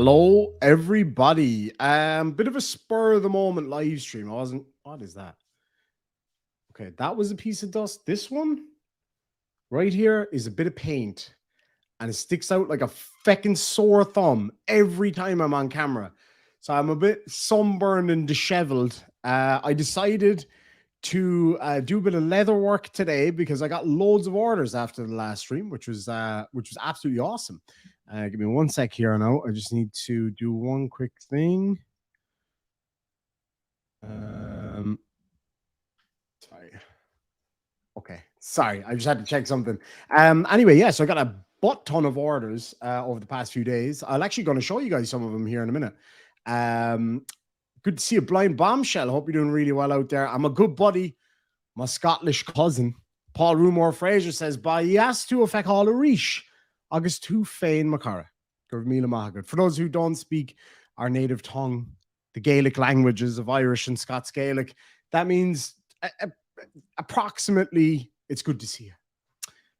Hello, everybody. Bit of a spur of the moment live stream. I wasn't. What is that? Okay, that was a piece of dust. This one right here is a bit of paint, and it sticks out like a feckin' sore thumb every time I'm on camera. So I'm a bit sunburned and disheveled. I decided to do a bit of leather work today because I got loads of orders after the last stream, which was absolutely awesome. Give me one sec here now. I just need to do one quick thing. Sorry. Okay. Sorry. I just had to check something. Anyway, yeah, so I got a butt ton of orders over the past few days. I'm actually going to show you guys some of them here in a minute. Good to see a blind bombshell. Hope you're doing really well out there. I'm a good buddy, my Scottish cousin. Paul Rumor Fraser says, by yes to affect all a rish. August 2 Fain Macara. For those who don't speak our native tongue, the Gaelic languages of Irish and Scots Gaelic, that means approximately it's good to see you.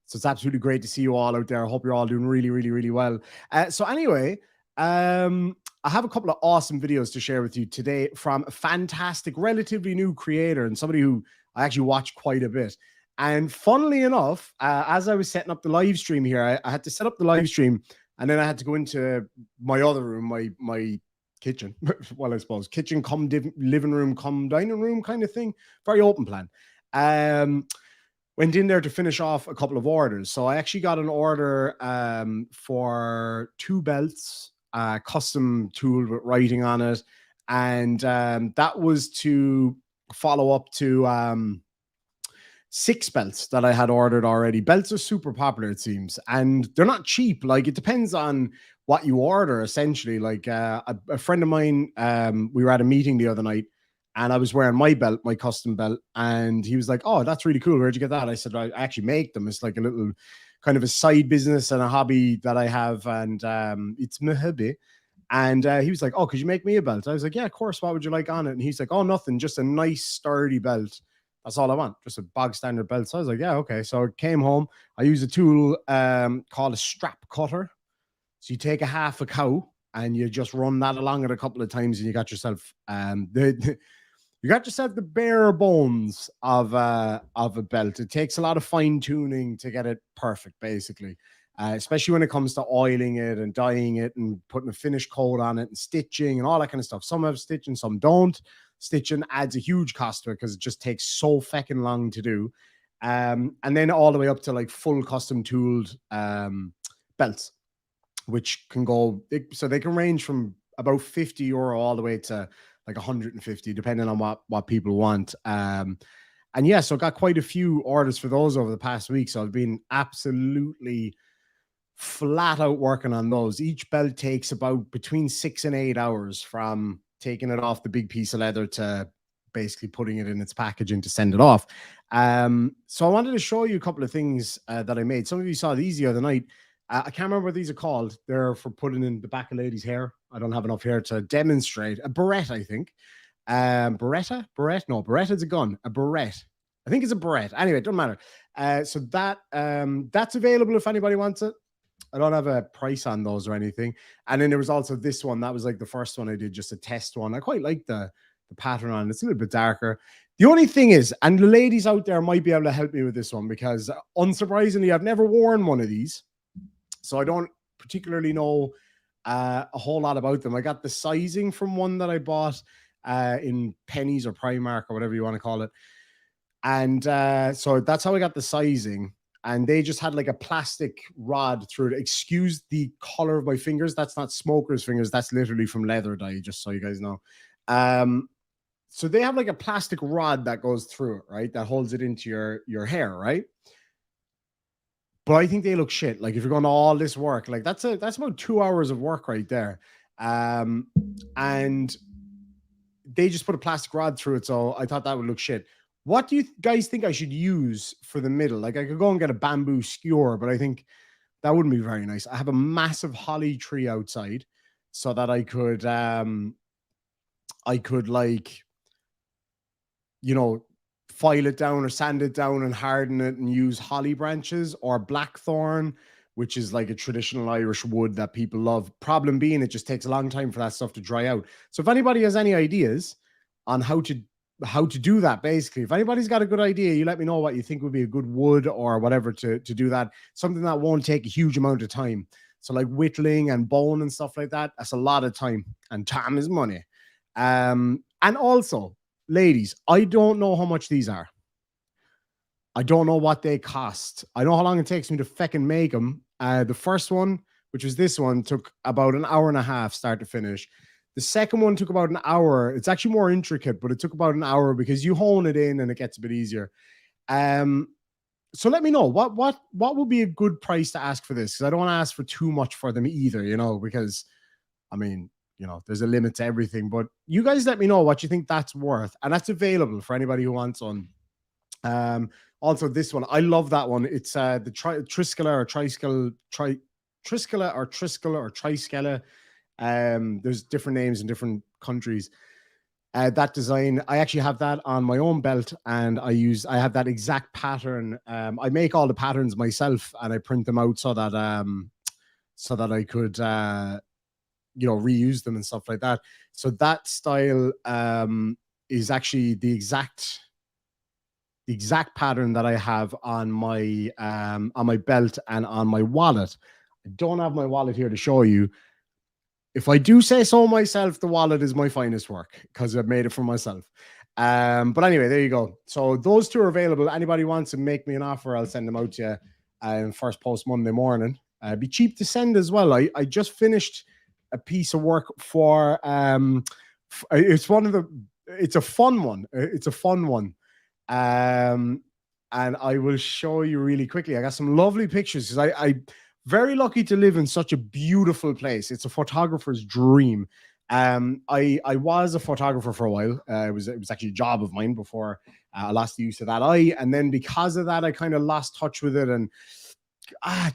So it's absolutely great to see you all out there. I hope you're all doing really, really, really well. So anyway, I have a couple of awesome videos to share with you today from a fantastic, relatively new creator and somebody who I actually watch quite a bit. And funnily enough, as I was setting up the live stream here, I had to set up the live stream and then I had to go into my other room, my kitchen. Well, I suppose kitchen, come living room, come dining room kind of thing. Very open plan. Went in there to finish off a couple of orders. So I actually got an order for 2 belts, custom tool with writing on it. And that was to follow up to 6 belts that I had ordered already. Belts are super popular, it seems, and they're not cheap. Like, it depends on what you order, essentially. Like a friend of mine, we were at a meeting the other night, and I was wearing my belt, my custom belt, and he was like, "Oh, that's really cool. Where'd you get that?" I said, "I actually make them. It's like a little kind of a side business and a hobby that I have, and it's my hobby." And he was like, "Oh, could you make me a belt?" I was like, "Yeah, of course. What would you like on it?" And he's like, "Oh, nothing. Just a nice sturdy belt. That's all I want. Just a bog standard belt." So I was like, "Yeah, okay." So I came home. I used a tool called a strap cutter. So you take a half a cow and you just run that along it a couple of times, and you got yourself the bare bones of a belt. It takes a lot of fine tuning to get it perfect, basically. Especially when it comes to oiling it and dyeing it and putting a finish coat on it and stitching and all that kind of stuff. Some have stitching, some don't. Stitching adds a huge cost to it because it just takes so feckin' long to do. And then all the way up to like full custom tooled belts, which can go, so they can range from about €50 all the way to like 150, depending on what people want. And yeah, so I got quite a few orders for those over the past week. So I've been absolutely flat out working on those. Each belt takes about between 6 and 8 hours from taking it off the big piece of leather to basically putting it in its packaging to send it off. So I wanted to show you a couple of things that I made. Some of you saw these the other night. I can't remember what these are called. They're for putting in the back of ladies' hair. I don't have enough hair to demonstrate. A barrette, I think. Beretta? Barrette? No, Beretta's a gun. A barrette. I think it's a barrette. Anyway, it doesn't matter. So that's available if anybody wants it. I don't have a price on those or anything. And then there was also this one. That was like the first one I did, just a test one. I quite like the pattern on it. It's a little bit darker. The only thing is, and the ladies out there might be able to help me with this one, because unsurprisingly, I've never worn one of these. So I don't particularly know a whole lot about them. I got the sizing from one that I bought in Pennies or Primark or whatever you want to call it. And so that's how I got the sizing. And they just had like a plastic rod through it. Excuse the color of my fingers. That's not smoker's fingers. That's literally from leather dye, just so you guys know. So they have like a plastic rod that goes through it, right? That holds it into your hair, right? But I think they look shit. Like, if you're going to all this work, like that's about 2 hours of work right there. And they just put a plastic rod through it. So I thought that would look shit. What do you guys think I should use for the middle? Like, I could go and get a bamboo skewer, but I think that wouldn't be very nice. I have a massive holly tree outside so that I could like, you know, file it down or sand it down and harden it and use holly branches or blackthorn. which is like a traditional Irish wood that people love. Problem being, it just takes a long time for that stuff to dry out. So if anybody has any ideas on how to do that, basically, if anybody's got a good idea, you let me know what you think would be a good wood or whatever to do that. Something that won't take a huge amount of time. So like whittling and bone and stuff like that, that's a lot of time, and time is money. And also, ladies, I don't know how much these are. I don't know what they cost. I know how long it takes me to feckin' make them. The first one, which was this one, took about an hour and a half start to finish. The second one took about an hour. It's actually more intricate, but it took about an hour because you hone it in and it gets a bit easier. So let me know what would be a good price to ask for this, because I don't want to ask for too much for them either, because I mean, there's a limit to everything. But you guys let me know what you think that's worth, and that's available for anybody who wants one. Also, this one, I love that one. It's the Triscala or Triscala or Triscala. There's different names in different countries. That design, I actually have that on my own belt, and I have that exact pattern. I make all the patterns myself, and I print them out so that I could reuse them and stuff like that. So that style is actually the exact pattern that I have on my belt and on my wallet. I don't have my wallet here to show you. If I do say so myself, the wallet is my finest work because I've made it for myself. But anyway, there you go. So those two are available. Anybody wants to make me an offer, I'll send them out to you first post Monday morning. Be cheap to send as well. I just finished a piece of work for it's a fun one. It's a fun one. And I will show you really quickly. I got some lovely pictures because I very lucky to live in such a beautiful place. It's a photographer's dream. I was a photographer for a while. It was actually a job of mine before I lost the use of that eye. And then because of that, I kind of lost touch with it and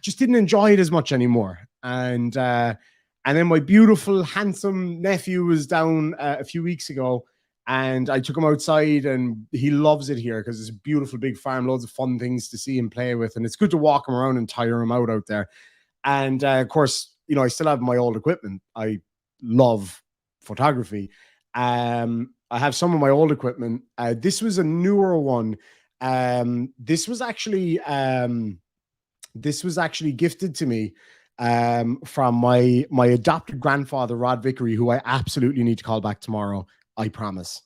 just didn't enjoy it as much anymore. And then my beautiful, handsome nephew was down a few weeks ago, and I took him outside, and he loves it here because it's a beautiful big farm, loads of fun things to see and play with. And it's good to walk him around and tire him out there. And of course, I still have my old equipment. I love photography. I have some of my old equipment. This was a newer one. This was actually gifted to me from my adopted grandfather, Rod Vickery, who I absolutely need to call back tomorrow. I promise.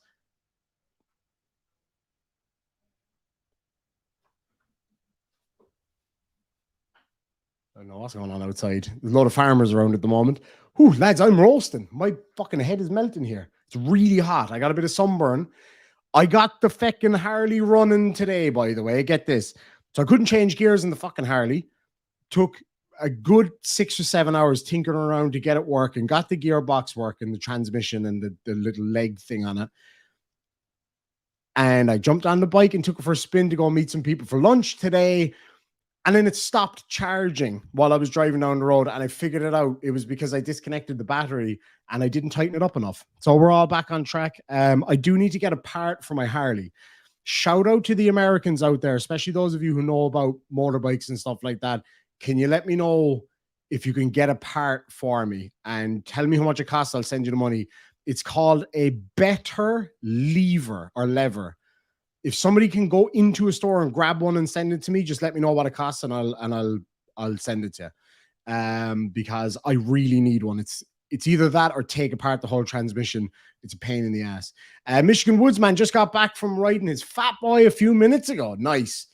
I don't know what's going on outside. There's a lot of farmers around at the moment. Whew, lads, I'm roasting. My fucking head is melting here. It's really hot. I got a bit of sunburn. I got the fucking Harley running today, by the way. Get this. So I couldn't change gears in the fucking Harley. Took a good 6 or 7 hours tinkering around to get it working. Got the gearbox working, the transmission and the little leg thing on it. And I jumped on the bike and took it for a spin to go meet some people for lunch today. And then it stopped charging while I was driving down the road. And I figured it out. It was because I disconnected the battery and I didn't tighten it up enough. So we're all back on track. I do need to get a part for my Harley. Shout out to the Americans out there, especially those of you who know about motorbikes and stuff like that. Can you let me know if you can get a part for me and tell me how much it costs? I'll send you the money. It's called a better lever. If somebody can go into a store and grab one and send it to me, just let me know what it costs and I'll send it to you. Because I really need one. It's either that or take apart the whole transmission. It's a pain in the ass. Michigan Woodsman just got back from riding his Fat Boy a few minutes ago. Nice.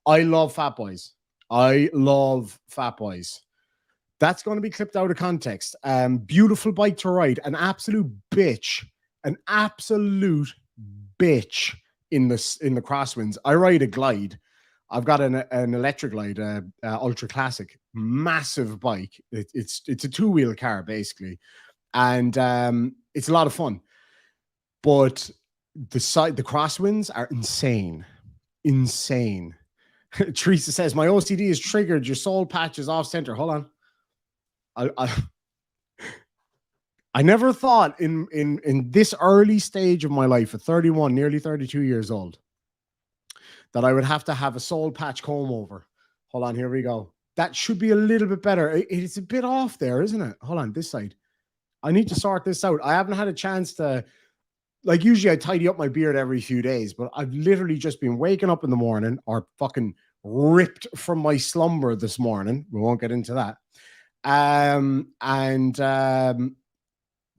I love Fat Boys. That's going to be clipped out of context. Beautiful bike to ride. An absolute bitch in the crosswinds. I ride a Glide. I've got an electric Glide, Ultra Classic, massive bike. It's a two-wheel car basically, and it's a lot of fun. But the crosswinds are insane. Teresa says my OCD is triggered. Your soul patch is off center. Hold on. I never thought in this early stage of my life, at 31, nearly 32 years old, that I would have to have a soul patch comb over. Hold on, here we go. That should be a little bit better. It's a bit off there, isn't it? Hold on, this side. I need to sort this out. I haven't had a chance to, like, usually I tidy up my beard every few days, but I've literally just been waking up in the morning or fucking ripped from my slumber this morning. We won't get into that. And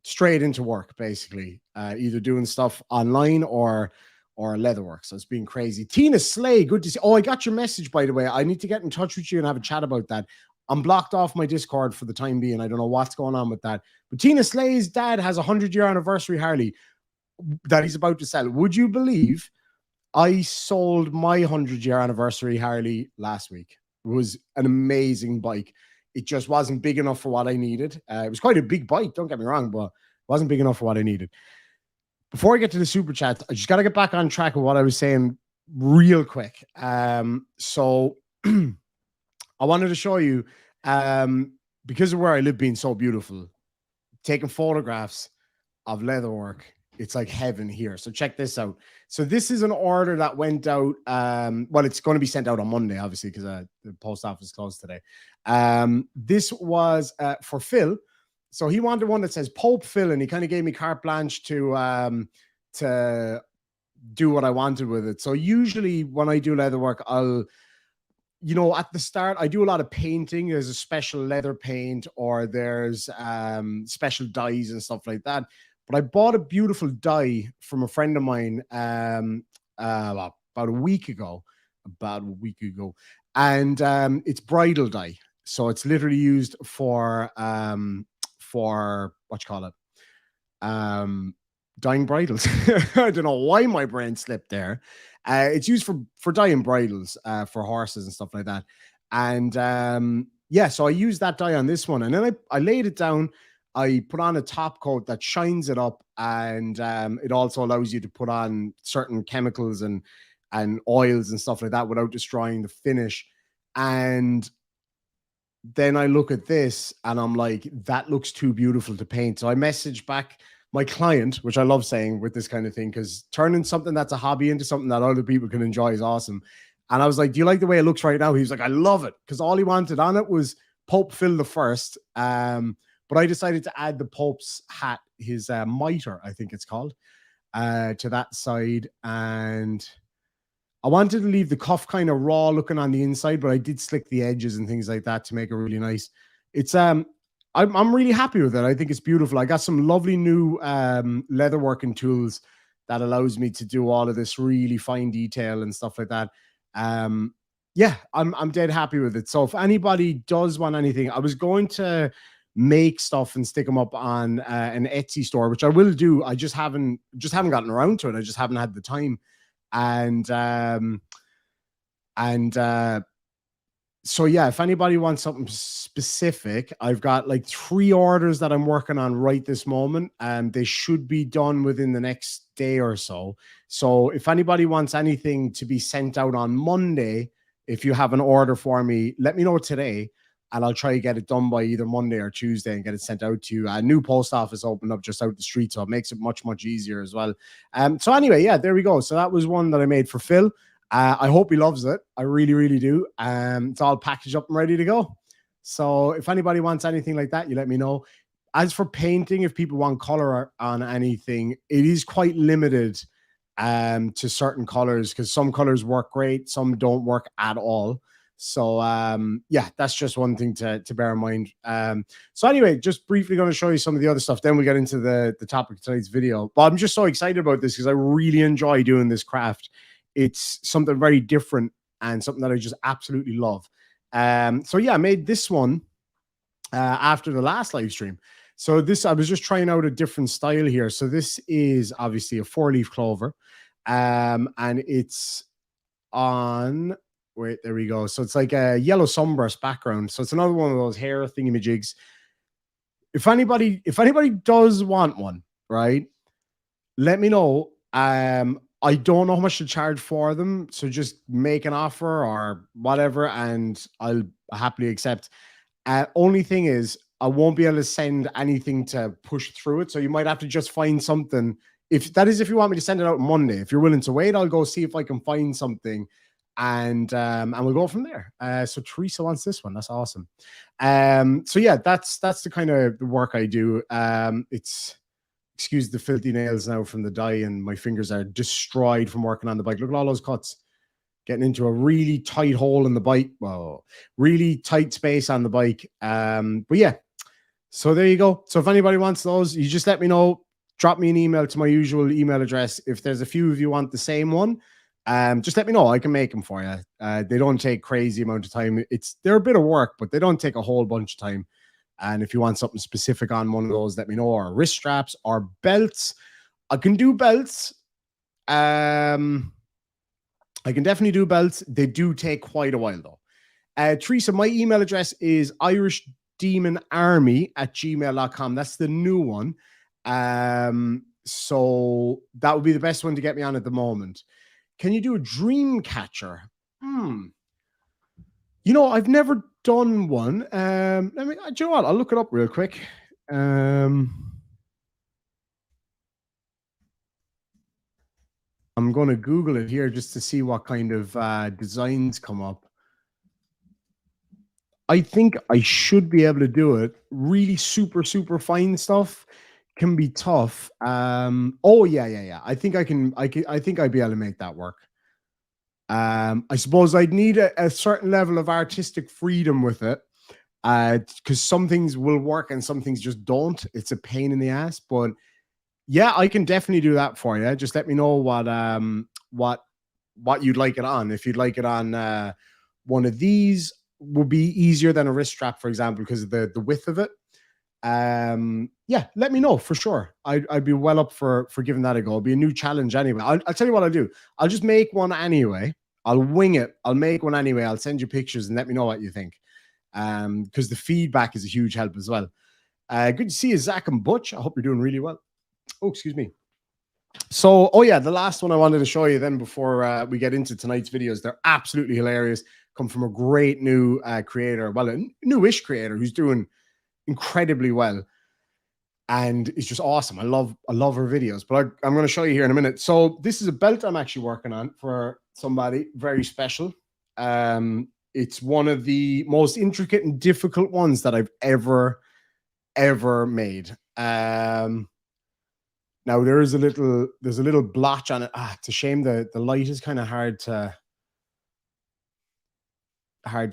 straight into work, basically, either doing stuff online or leatherwork. So it's been crazy. Tina Slay, good to see. Oh, I got your message, by the way. I need to get in touch with you and have a chat about that. I'm blocked off my Discord for the time being. I don't know what's going on with that. But Tina Slay's dad has a 100-year anniversary Harley that he's about to sell. Would you believe I sold my 100-year anniversary Harley last week? It was an amazing bike. It just wasn't big enough for what I needed. It was quite a big bike, don't get me wrong, but it wasn't big enough for what I needed. Before I get to the super chat, I just got to get back on track with what I was saying real quick. So I wanted to show you, because of where I live being so beautiful, taking photographs of leatherwork. It's like heaven here. So check this out. So this is an order that went out. Well, it's going to be sent out on Monday, obviously, because the post office closed today. This was for Phil. So he wanted one that says Pope Phil, and he kind of gave me carte blanche to do what I wanted with it. So usually when I do leatherwork, I'll, you know, at the start, I do a lot of painting. There's a special leather paint, or there's special dyes and stuff like that. But I bought a beautiful dye from a friend of mine about a week ago. And it's bridal dye. So it's literally used for what you call it, dyeing bridles. I don't know why my brain slipped there. It's used for dyeing bridles for horses and stuff like that. And yeah, so I used that dye on this one, and then I laid it down. I put on a top coat that shines it up, and it also allows you to put on certain chemicals and oils and stuff like that without destroying the finish. And then I look at this and I'm like, that looks too beautiful to paint. So I messaged back my client, which I love saying with this kind of thing, because turning something that's a hobby into something that other people can enjoy is awesome. And I was like, do you like the way it looks right now? He was like, I love it. Because all he wanted on it was Pope Phil the First. But I decided to add the Pope's hat, his mitre, I think it's called, to that side. And I wanted to leave the cuff kind of raw looking on the inside, but I did slick the edges and things like that to make it really nice. It's I'm really happy with it. I think it's beautiful. I got some lovely new leatherworking tools that allows me to do all of this really fine detail and stuff like that. Yeah, I'm dead happy with it. So if anybody does want anything, I was going to make stuff and stick them up on an Etsy store, which I will do. I just haven't gotten around to it. I just haven't had the time. So yeah, if anybody wants something specific, I've got like 3 orders that I'm working on right this moment, and they should be done within the next day or so. So if anybody wants anything to be sent out on Monday, if you have an order for me, let me know today, and I'll try to get it done by either Monday or Tuesday and get it sent out to you. A new post office opened up just out the street, so it makes it much, much easier as well. So anyway, yeah, there we go. So that was one that I made for Phil. I hope he loves it. I really, really do. It's all packaged up and ready to go. So if anybody wants anything like that, you let me know. As for painting, if people want color on anything, it is quite limited to certain colors, because some colors work great, some don't work at all. So yeah, that's just one thing to bear in mind. So anyway, just briefly going to show you some of the other stuff. Then we get into the topic of tonight's video. But I'm just so excited about this because I really enjoy doing this craft. It's something very different and something that I just absolutely love. So yeah, I made this one after the last live stream. So this, I was just trying out a different style here. So this is obviously a 4-leaf clover, and it's on. Wait, there we go. So it's like a yellow sunburst background. So it's another one of those hair thingamajigs. If anybody does want one, right, let me know. I don't know how much to charge for them, so just make an offer or whatever, and I'll happily accept. Only thing is, I won't be able to send anything to push through it, so you might have to just find something. If you want me to send it out Monday, if you're willing to wait, I'll go see if I can find something and we'll go from there. So Teresa wants this one. That's awesome. So yeah, that's the kind of the work I do. It's excuse the filthy nails now from the dye, and my fingers are destroyed from working on the bike. Look at all those cuts. Getting into a really tight hole in the bike. Well, really tight space on the bike. But yeah, so there you go. So if anybody wants those, you just let me know. Drop me an email to my usual email address. If there's a few of you want the same one, just let me know. I can make them for you. They don't take crazy amount of time. They're a bit of work, but they don't take a whole bunch of time. And if you want something specific on one of those, let me know. Or wrist straps or belts. I can do belts. I can definitely do belts. They do take quite a while though. Teresa, my email address is irishdemonarmy@gmail.com. That's the new one. So that would be the best one to get me on at the moment. Can you do a dream catcher? You know, I've never done one. Do you know what? I'll look it up real quick. I'm going to Google it here just to see what kind of designs come up. I think I should be able to do it. Really super, super fine stuff can be tough. Oh yeah. I think I think I'd be able to make that work. I suppose I'd need a certain level of artistic freedom with it. Because some things will work and some things just don't. It's a pain in the ass, but yeah, I can definitely do that for you. Just let me know what you'd like it on. If you'd like it on one of these, would be easier than a wrist strap, for example, because of the width of it. Yeah, let me know for sure. I'd be well up for giving that a go. It'll be a new challenge anyway. I'll tell you what I'll do. I'll just make one anyway. I'll wing it. I'll make one anyway. I'll send you pictures and let me know what you think. Because the feedback is a huge help as well. Good to see you, Zach and Butch. I hope you're doing really well. Oh, excuse me. So, oh yeah, the last one I wanted to show you then before we get into tonight's videos. They're absolutely hilarious. Come from a great new creator, well, a newish creator who's doing incredibly well, and it's just awesome. I love her videos. But I'm going to show you here in a minute. So this is a belt I'm actually working on for somebody very special. It's one of the most intricate and difficult ones that I've ever made. Now there's a little blotch on it. It's a shame the light is kind of hard to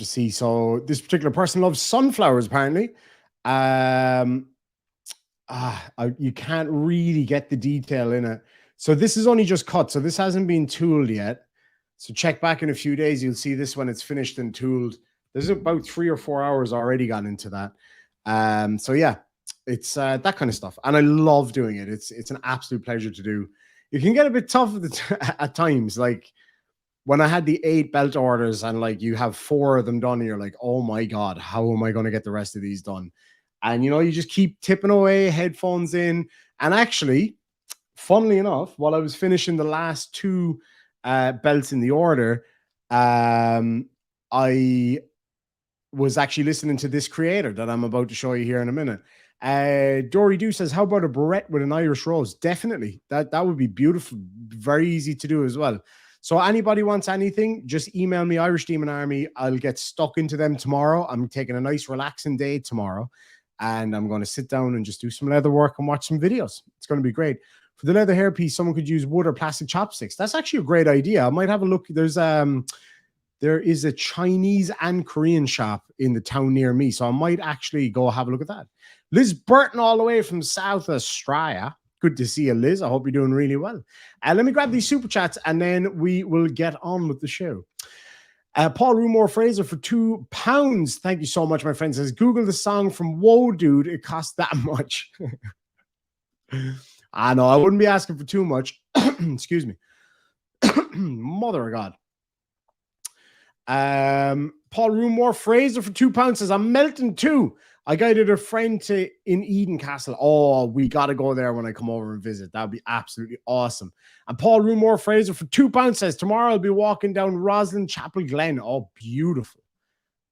see. So this particular person loves sunflowers, apparently. You can't really get the detail in it. So this is only just cut. So this hasn't been tooled yet. So check back in a few days. You'll see this when it's finished and tooled. There's about 3 or 4 hours already gone into that. So yeah, it's that kind of stuff. And I love doing it. It's an absolute pleasure to do. It can get a bit tough at times. Like when I had the 8 belt orders and like you have 4 of them done and you're like, oh my God, how am I going to get the rest of these done? And, you know, you just keep tipping away, headphones in. And actually, funnily enough, while I was finishing the last 2 belts in the order, I was actually listening to this creator that I'm about to show you here in a minute. Dory Do says, how about a barrette with an Irish rose? Definitely. That would be beautiful. Very easy to do as well. So anybody wants anything, just email me, Irish Demon Army. I'll get stuck into them tomorrow. I'm taking a nice relaxing day tomorrow. And I'm going to sit down and just do some leather work and watch some videos. It's going to be great. For the leather hairpiece, someone could use wood or plastic chopsticks. That's actually a great idea. I might have a look. There is a Chinese and Korean shop in the town near me. So I might actually go have a look at that. Liz Burton all the way from South Australia. Good to see you, Liz. I hope you're doing really well. Let me grab these super chats and then we will get on with the show. Paul Rumore Fraser for £2. Thank you so much, my friend. Says, Google the song from Whoa Dude. It costs that much. I know. I wouldn't be asking for too much. Excuse me. Mother of God. Paul Rumore Fraser for £2 says, I'm melting too. I guided a friend in Eden Castle. Oh, we got to go there when I come over and visit. That would be absolutely awesome. And Paul Rumore Fraser for £2 says, tomorrow I'll be walking down Roslyn Chapel Glen. Oh, beautiful.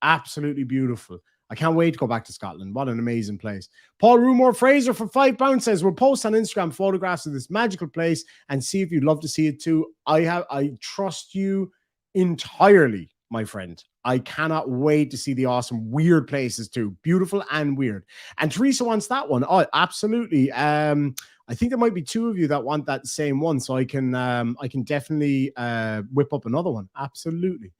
Absolutely beautiful. I can't wait to go back to Scotland. What an amazing place. Paul Rumore Fraser for £5 says, we'll post on Instagram photographs of this magical place and see if you'd love to see it too. I trust you entirely, my friend. I cannot wait to see the awesome weird places too. Beautiful and weird. And Teresa wants that one. Oh, absolutely. I think there might be two of you that want that same one, so I can definitely whip up another one. Absolutely.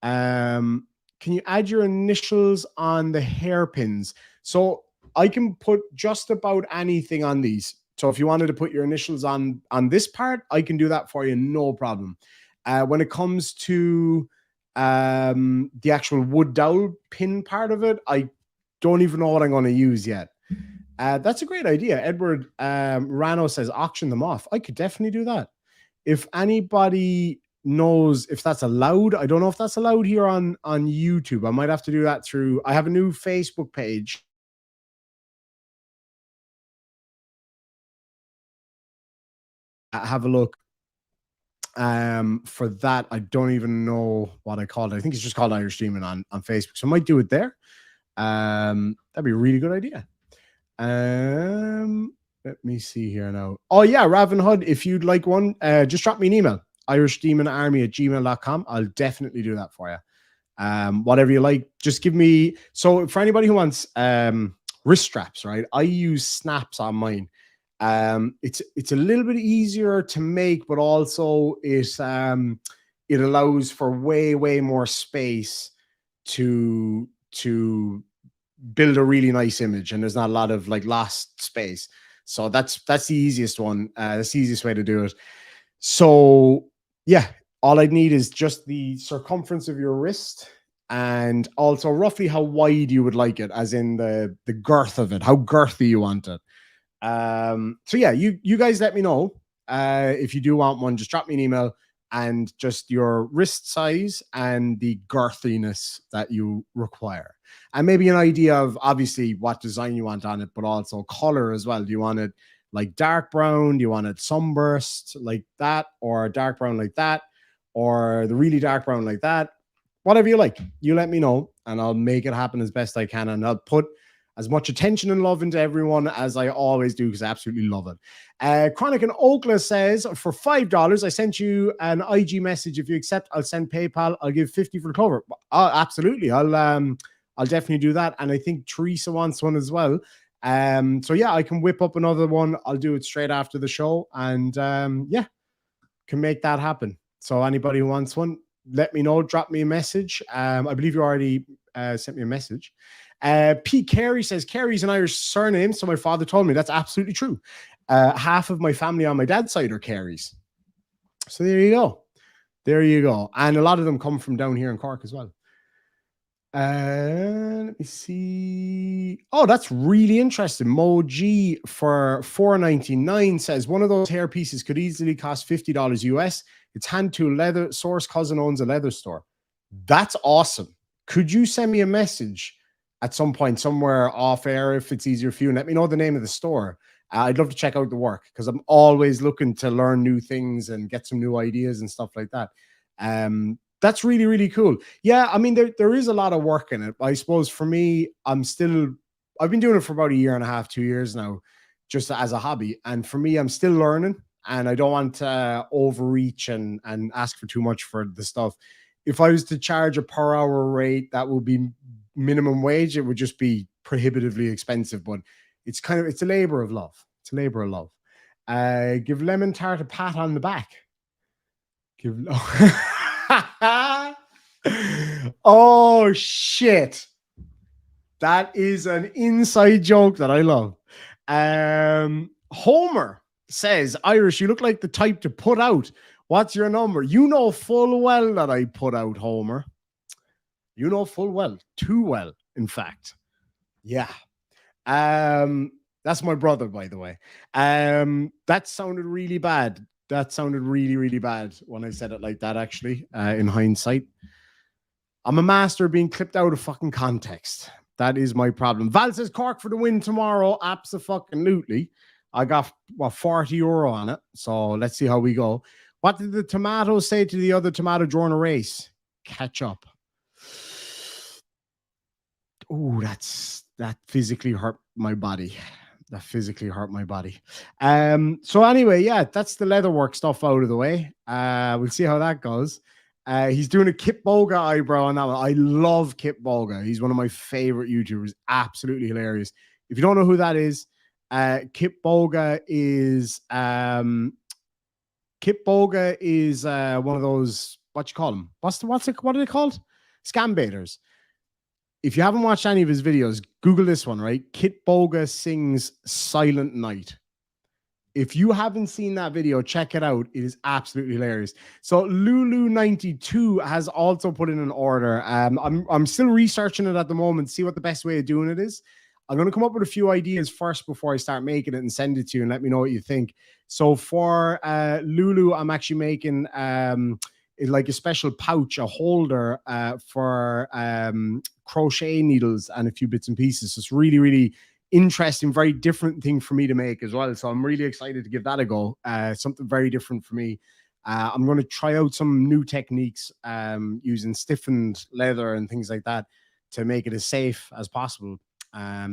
Can you add your initials on the hairpins? So I can put just about anything on these. So if you wanted to put your initials on this part, I can do that for you, no problem. When it comes to the actual wood dowel pin part of it, I don't even know what I'm going to use yet. That's a great idea. Edward Rano says auction them off. I could definitely do that. If anybody knows if that's allowed, I don't know if that's allowed here on YouTube. I might have to do that through. I have a new Facebook page. Have a look. For that, I don't even know what I called it. I think it's just called Irish Streaming on Facebook. So I might do it there. That'd be a really good idea. Let me see here now. Oh yeah, Raven Hood, if you'd like one, just drop me an email, irishdemonarmy@gmail.com. I'll definitely do that for you. Whatever you like, just give me. So for anybody who wants wrist straps, right? I use snaps on mine. It's a little bit easier to make, but also it allows for way more space to build a really nice image, and there's not a lot of like lost space. So that's the easiest one. That's the easiest way to do it. So yeah, all I'd need is just the circumference of your wrist, and also roughly how wide you would like it, as in the girth of it, how girthy you want it. So yeah, you guys let me know if you do want one. Just drop me an email and just your wrist size and the girthiness that you require, and maybe an idea of obviously what design you want on it, but also color as well. Do you want it like dark brown? Do you want it sunburst like that, or dark brown like that, or the really dark brown like that? Whatever you like, you let me know and I'll make it happen as best I can, and I'll put as much attention and love into everyone as I always do, because I absolutely love it. Chronic in Oakland says, for $5, I sent you an IG message. If you accept, I'll send PayPal. I'll give 50 for the cover. Absolutely. I'll definitely do that. And I think Teresa wants one as well. So yeah, I can whip up another one. I'll do it straight after the show, and yeah, can make that happen. So anybody who wants one, let me know. Drop me a message. I believe you already sent me a message. Pete Carey says, Carey's an Irish surname, so my father told me. That's absolutely true. Half of my family on my dad's side are Careys. So there you go. There you go. And a lot of them come from down here in Cork as well. Let me see. Oh, that's really interesting. Mo G for $4.99 says, one of those hair pieces could easily cost $50 US. It's hand tool leather. Source cousin owns a leather store. That's awesome. Could you send me a message at some point somewhere off air if it's easier for you, and let me know the name of the store? I'd love to check out the work, because I'm always looking to learn new things and get some new ideas and stuff like that. That's really cool. Yeah, I mean, there is a lot of work in it. I suppose for me, I've been doing it for about a year and a half, 2 years now, just as a hobby. And for me, I'm still learning, and I don't want to overreach and ask for too much for the stuff. If I was to charge a per hour rate, that would be minimum wage. It would just be prohibitively expensive, but it's a labor of love. It's a labor of love. Give Lemon Tart a pat on the back. Oh shit, that is an inside joke that I love. Homer says, Irish, you look like the type to put out. What's your number? You know full well that I put out, Homer. You know full well, too well, in fact. Yeah. That's my brother, by the way. That sounded really bad. That sounded really bad when I said it like that, actually, in hindsight. I'm a master of being clipped out of fucking context. That is my problem. Val says Cork for the win tomorrow. Absolutely. I got, €40 on it. So let's see how we go. What did the tomato say to the other tomato during a race? Catch up. Oh, that physically hurt my body. That physically hurt my body. So anyway, yeah, that's the leatherwork stuff out of the way. We'll see how that goes. He's doing a Kip Boga eyebrow on that one. I love Kip Boga. He's one of my favorite YouTubers. Absolutely hilarious. If you don't know who that is, Kip Boga is one of those, what you call them? What are they called? Scam baiters. If you haven't watched any of his videos, Google this one, right? Kip Boga sings Silent Night. If you haven't seen that video, check it out. It is absolutely hilarious. So Lulu92 has also put in an order. I'm still researching it at the moment, see what the best way of doing it is. I'm going to come up with a few ideas first before I start making it and send it to you and let me know what you think. So for Lulu, I'm actually making like a special pouch, a holder for crochet needles and a few bits and pieces. So it's really, really interesting, very different thing for me to make as well. So I'm really excited to give that a go. Something very different for me. I'm going to try out some new techniques using stiffened leather and things like that to make it as safe as possible.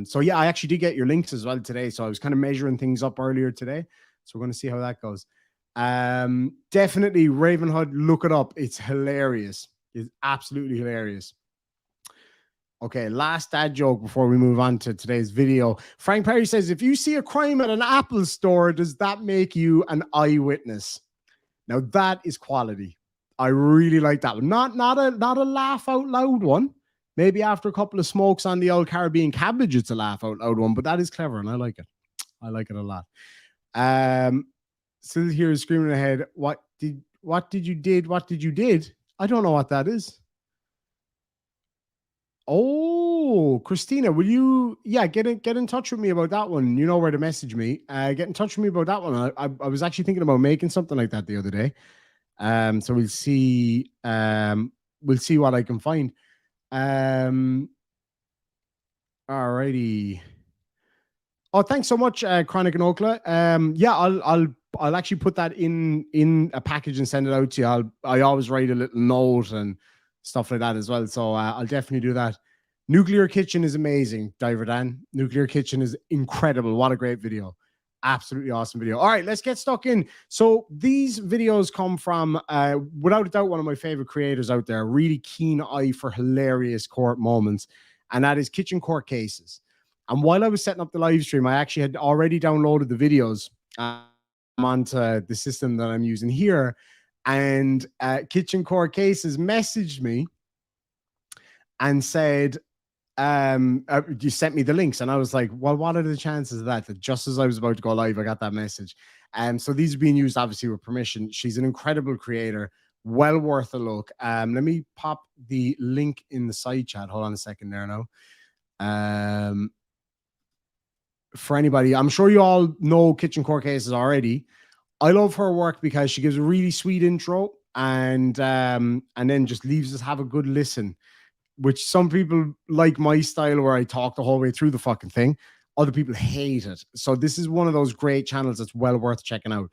So yeah, I actually did get your links as well today. So I was kind of measuring things up earlier today. So we're going to see how that goes. Definitely Ravenhood, look it up. It's hilarious. It's absolutely hilarious. Okay, last dad joke before we move on to today's video. Frank Perry says, if you see a crime at an Apple store, does that make you an eyewitness? Now that is quality. I really like that one. Not a laugh out loud one. Maybe after a couple of smokes on the old Caribbean cabbage, it's a laugh out loud one, but that is clever and I like it. I like it a lot. Still here screaming ahead. What did you did? I don't know what that is. Oh, Christina, will you, get in touch with me about that one? You know where to message me. Get in touch with me about that one. I was actually thinking about making something like that the other day. So we'll see what I can find. Alrighty. Oh, thanks so much, Chronic and Okla. I'll actually put that in a package and send it out to you. I always write a little note and stuff like that as well. So I'll definitely do that. Nuclear Kitchen is amazing, Diver Dan. Nuclear Kitchen is incredible. What a great video. Absolutely awesome video. All right, let's get stuck in. So these videos come from, without a doubt, one of my favorite creators out there. Really keen eye for hilarious court moments. And that is Kitchen Court Cases. And while I was setting up the live stream, I actually had already downloaded the videos onto the system that I'm using here. And Kitchen Court Cases messaged me and said, you sent me the links. And I was like, well, what are the chances of that? That just as I was about to go live, I got that message. So these are being used obviously with permission. She's an incredible creator, well worth a look. Let me pop the link in the side chat. Hold on a second there now. For anybody, I'm sure you all know Kitchen Court Cases already. I love her work because she gives a really sweet intro and then just leaves us have a good listen, which some people like my style where I talk the whole way through the fucking thing. Other people hate it. So this is one of those great channels that's well worth checking out.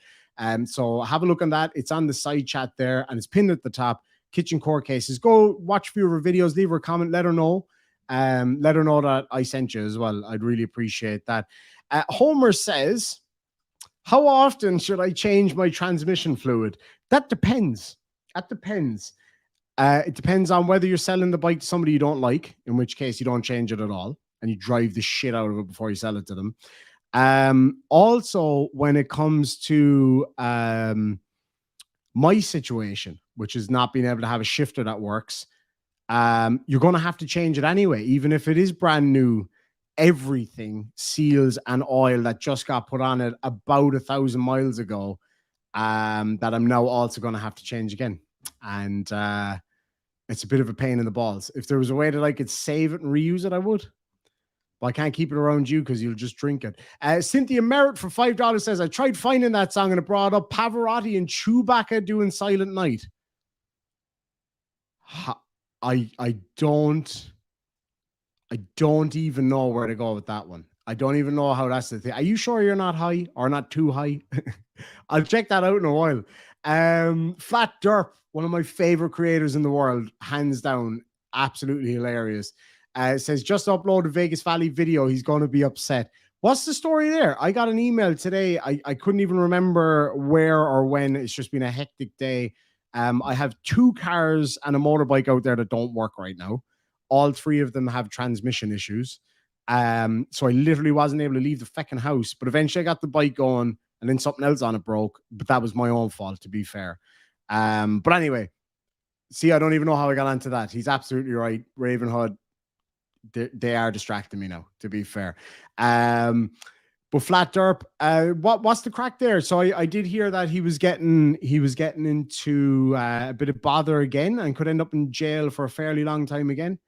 So have a look on that. It's on the side chat there and it's pinned at the top. Kitchen Court Cases. Go watch a few of her videos, leave her a comment, let her know. Let her know that I sent you as well. I'd really appreciate that. Homer says, how often should I change my transmission fluid? That depends. It depends on whether you're selling the bike to somebody you don't like, in which case you don't change it at all and you drive the shit out of it before you sell it to them. Also, when it comes to my situation, which is not being able to have a shifter that works, you're going to have to change it anyway, even if it is brand new. Everything, seals and oil that just got put on it about 1,000 miles ago, that I'm now also going to have to change again. And it's a bit of a pain in the balls. If there was a way that I could save it and reuse it, I would. But I can't keep it around you because you'll just drink it. Cynthia Merritt for $5 says, I tried finding that song and it brought up Pavarotti and Chewbacca doing Silent Night. I don't even know where to go with that one. I don't even know how that's the thing. Are you sure you're not high or not too high? I'll check that out in a while. Flat Derp, one of my favorite creators in the world, hands down, absolutely hilarious. Says, just upload a Vegas Valley video. He's going to be upset. What's the story there? I got an email today. I couldn't even remember where or when. It's just been a hectic day. I have 2 cars and a motorbike out there that don't work right now. All 3 of them have transmission issues. So I literally wasn't able to leave the fucking house. But eventually I got the bike going, and then something else on it broke. But that was my own fault, to be fair. But anyway, see, I don't even know how I got onto that. He's absolutely right. Ravenhood, they are distracting me now, to be fair. But Flat Derp, what's the crack there? So I did hear that he was getting into a bit of bother again and could end up in jail for a fairly long time again.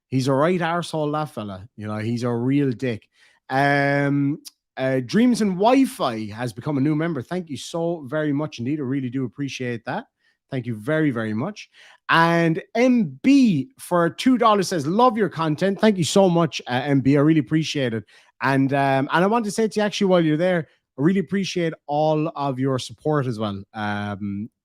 He's a right arsehole, that fella. You know, he's a real dick. Dreams and Wi-Fi has become a new member. Thank you so very much indeed. I really do appreciate that. Thank you very, very much. And MB for $2 says, love your content. Thank you so much, MB. I really appreciate it. And I want to say to you, actually, while you're there, I really appreciate all of your support as well.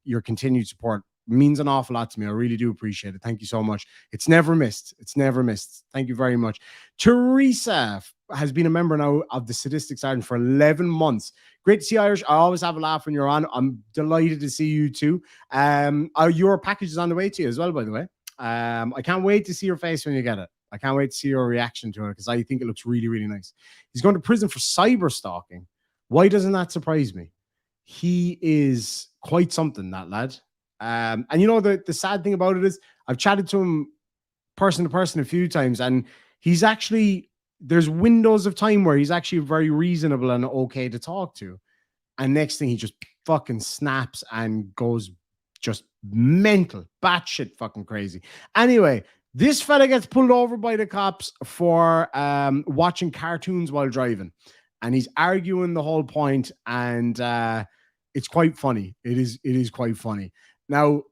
Your continued support means an awful lot to me. I really do appreciate it. Thank you so much. It's never missed. It's never missed. Thank you very much. Teresa has been a member now of the Sadistic Sergeant for 11 months. Great to see Irish. I always have a laugh when you're on. I'm delighted to see you too. Your package is on the way to you as well, by the way. I can't wait to see your face when you get it. I can't wait to see your reaction to it because I think it looks really, really nice. He's going to prison for cyber stalking. Why doesn't that surprise me? He is quite something, that lad. And you know, the sad thing about it is I've chatted to him person to person a few times, and he's actually, there's windows of time where he's actually very reasonable and okay to talk to. And next thing, he just fucking snaps and goes just mental, batshit fucking crazy. Anyway, this fella gets pulled over by the cops for watching cartoons while driving. And he's arguing the whole point, and it's quite funny. It is quite funny. Now,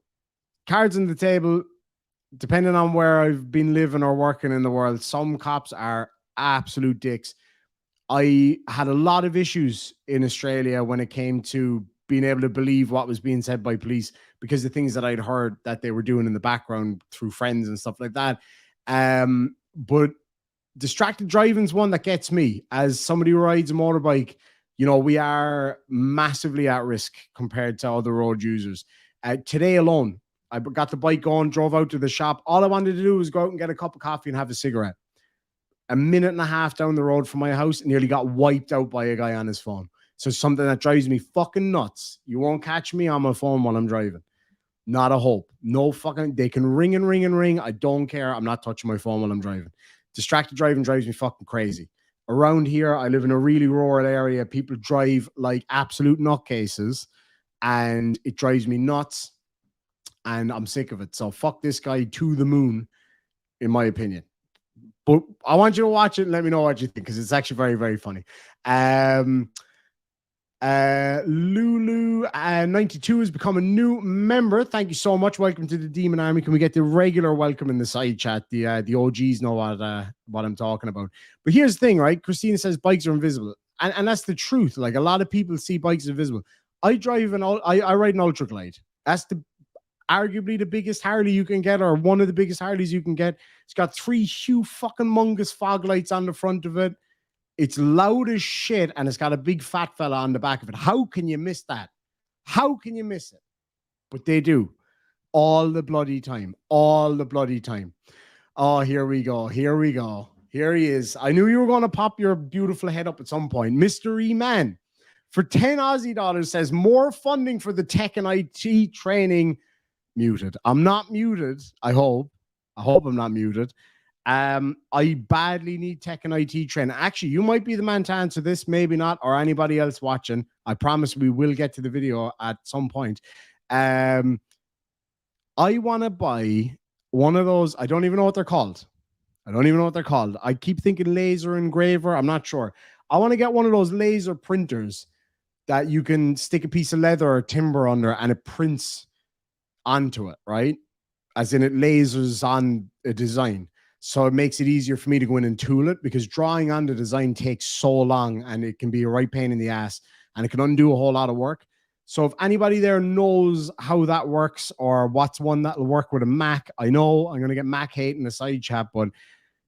cards on the table, depending on where I've been living or working in the world, some cops are absolute dicks. I had a lot of issues in Australia when it came to being able to believe what was being said by police because the things that I'd heard that they were doing in the background through friends and stuff like that. But distracted driving's one that gets me. As somebody who rides a motorbike, you know, we are massively at risk compared to other road users. Today alone, I got the bike going, drove out to the shop. All I wanted to do was go out and get a cup of coffee and have a cigarette. A minute and a half down the road from my house, nearly got wiped out by a guy on his phone. So something that drives me fucking nuts. You won't catch me on my phone while I'm driving. Not a hope. No fucking, they can ring and ring and ring. I don't care. I'm not touching my phone while I'm driving. Distracted driving drives me fucking crazy. Around here, I live in a really rural area. People drive like absolute nutcases, and it drives me nuts. And I'm sick of it. So fuck this guy to the moon, in my opinion. But I want you to watch it and let me know what you think, because it's actually very, very funny. Lulu 92 has become a new member. Thank you so much. Welcome to the Demon Army. Can we get the regular welcome in the side chat? The OGs know what I'm talking about. But here's the thing, right? Christina says bikes are invisible, and that's the truth. Like, a lot of people see bikes as invisible. I ride an Ultra Glide. That's arguably the biggest Harley you can get, or one of the biggest Harleys you can get. It's got 3 huge fucking mungus fog lights on the front of it. It's loud as shit, and it's got a big fat fella on the back of it. How can you miss that? How can you miss it? But they do. All the bloody time. All the bloody time. Oh, here we go. Here we go. Here he is. I knew you were going to pop your beautiful head up at some point. Mystery Man, for 10 Aussie dollars, says more funding for the tech and IT training. Muted. I'm not muted. I hope I'm not muted. I badly need tech and IT training. Actually, you might be the man to answer this, maybe not, or anybody else watching. I promise we will get to the video at some point. I want to buy one of those. I don't even know what they're called. I keep thinking laser engraver. I'm not sure. I want to get one of those laser printers that you can stick a piece of leather or timber under and it prints onto it, right? As in, it lasers on a design. So it makes it easier for me to go in and tool it, because drawing on the design takes so long and it can be a right pain in the ass and it can undo a whole lot of work. So if anybody there knows how that works or what's one that'll work with a Mac, I know I'm going to get Mac hate in the side chat, but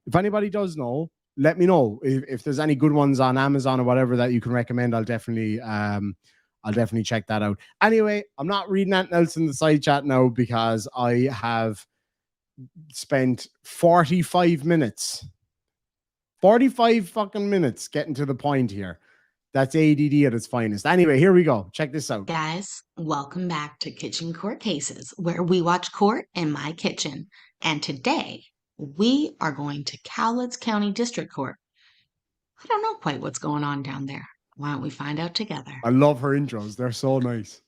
if anybody does know, let me know. If there's any good ones on Amazon or whatever that you can recommend, I'll definitely I'll definitely check that out. Anyway, I'm not reading anything else in the side chat now because I have spent 45 minutes, 45 fucking minutes getting to the point here. That's ADD at its finest. Anyway, here we go. Check this out. Guys, welcome back to Kitchen Court Cases, where we watch court in my kitchen. And today, we are going to Cowlitz County District Court. I don't know quite what's going on down there. Why don't we find out together? I love her intros. They're so nice.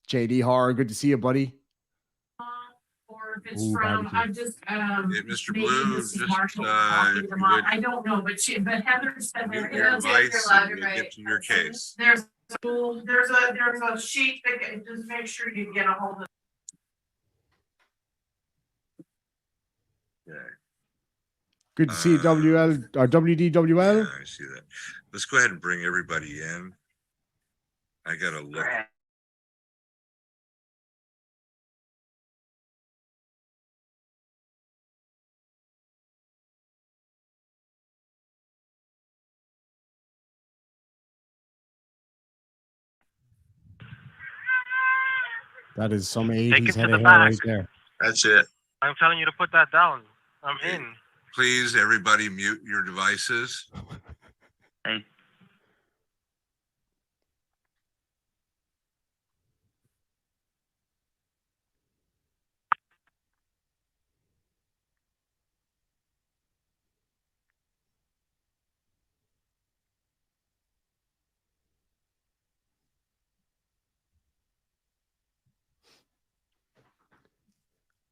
JD Horror, good to see you, buddy. Or if it's from, I'm just, Mr. Blue, just, I don't know, but Heather said there is. Get to your case. There's a sheet that just make sure you get a hold of. Okay. Good to see you, WL or WDWL. Yeah, I see that. Let's go ahead and bring everybody in. I gotta look. That is some 80s head of hair right there. That's it. I'm telling you to put that down. I'm in. Please, everybody mute your devices. Hey.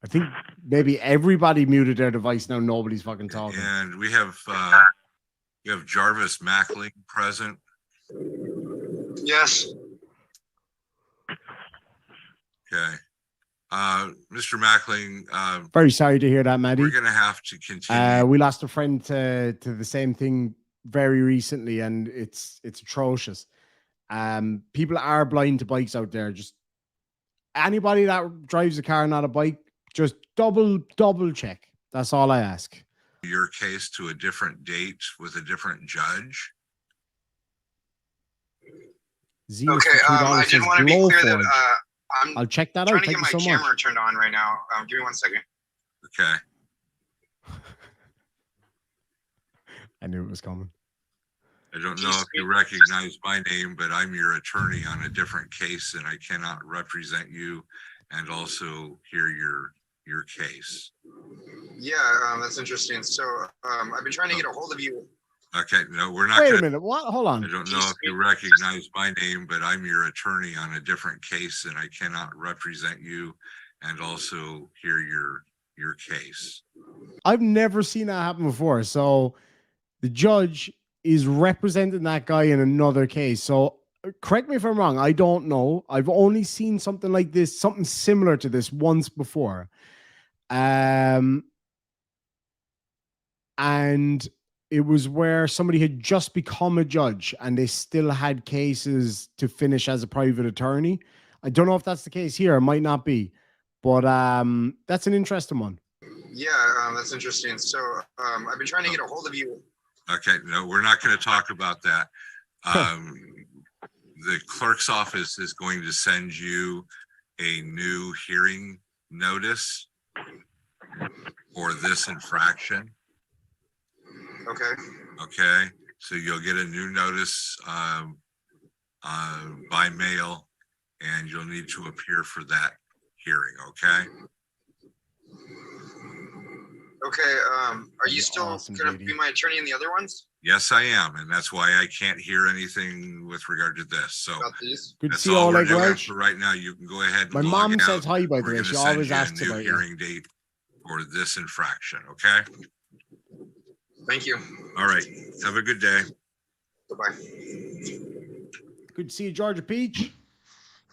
I think maybe everybody muted their device now. Nobody's fucking talking. And we have Jarvis Mackling present. Yes. Okay. Mr. Mackling, Very sorry to hear that, Maddie. we're gonna have to continue. We lost a friend to the same thing very recently, and it's atrocious. People are blind to bikes out there. Just anybody that drives a car, not a bike, just double check. That's all I ask. Your case to a different date with a different judge. Okay, I did want to be clear that I'll check that trying out. to get my camera turned on right now. Give me 1 second. Okay. I knew it was coming. I don't know if you recognize my name, but I'm your attorney on a different case, and I cannot represent you and also hear your case. Yeah, that's interesting. So I've been trying to get a hold of you. Okay, no, we're not. Wait a minute. What? Hold on. I don't know if you recognize my name, but I'm your attorney on a different case, and I cannot represent you and also hear your case. I've never seen that happen before. So the judge is representing that guy in another case. So correct me if I'm wrong. I don't know. I've only seen something like this, something similar to this once before. And it was where somebody had just become a judge and they still had cases to finish as a private attorney. I don't know if that's the case here. It might not be, but that's an interesting one. Yeah, that's interesting. So I've been trying to get a hold of you. Okay, no, we're not going to talk about that. The clerk's office is going to send you a new hearing notice for this infraction. Okay. Okay, so you'll get a new notice by mail, and you'll need to appear for that hearing. Okay. Okay. Are you still awesome, going to JD. be my attorney in the other ones? Yes, I am, and that's why I can't hear anything with regard to this. So About these? Good to that's see you all all, we're like doing Welsh. for right now. You can go ahead and My log mom out. says hi, by the We're way. gonna She send always you a asks new about you. hearing date for this infraction. Okay. Thank you. All right. Have a good day. Bye-bye. Good to see you, Georgia Peach.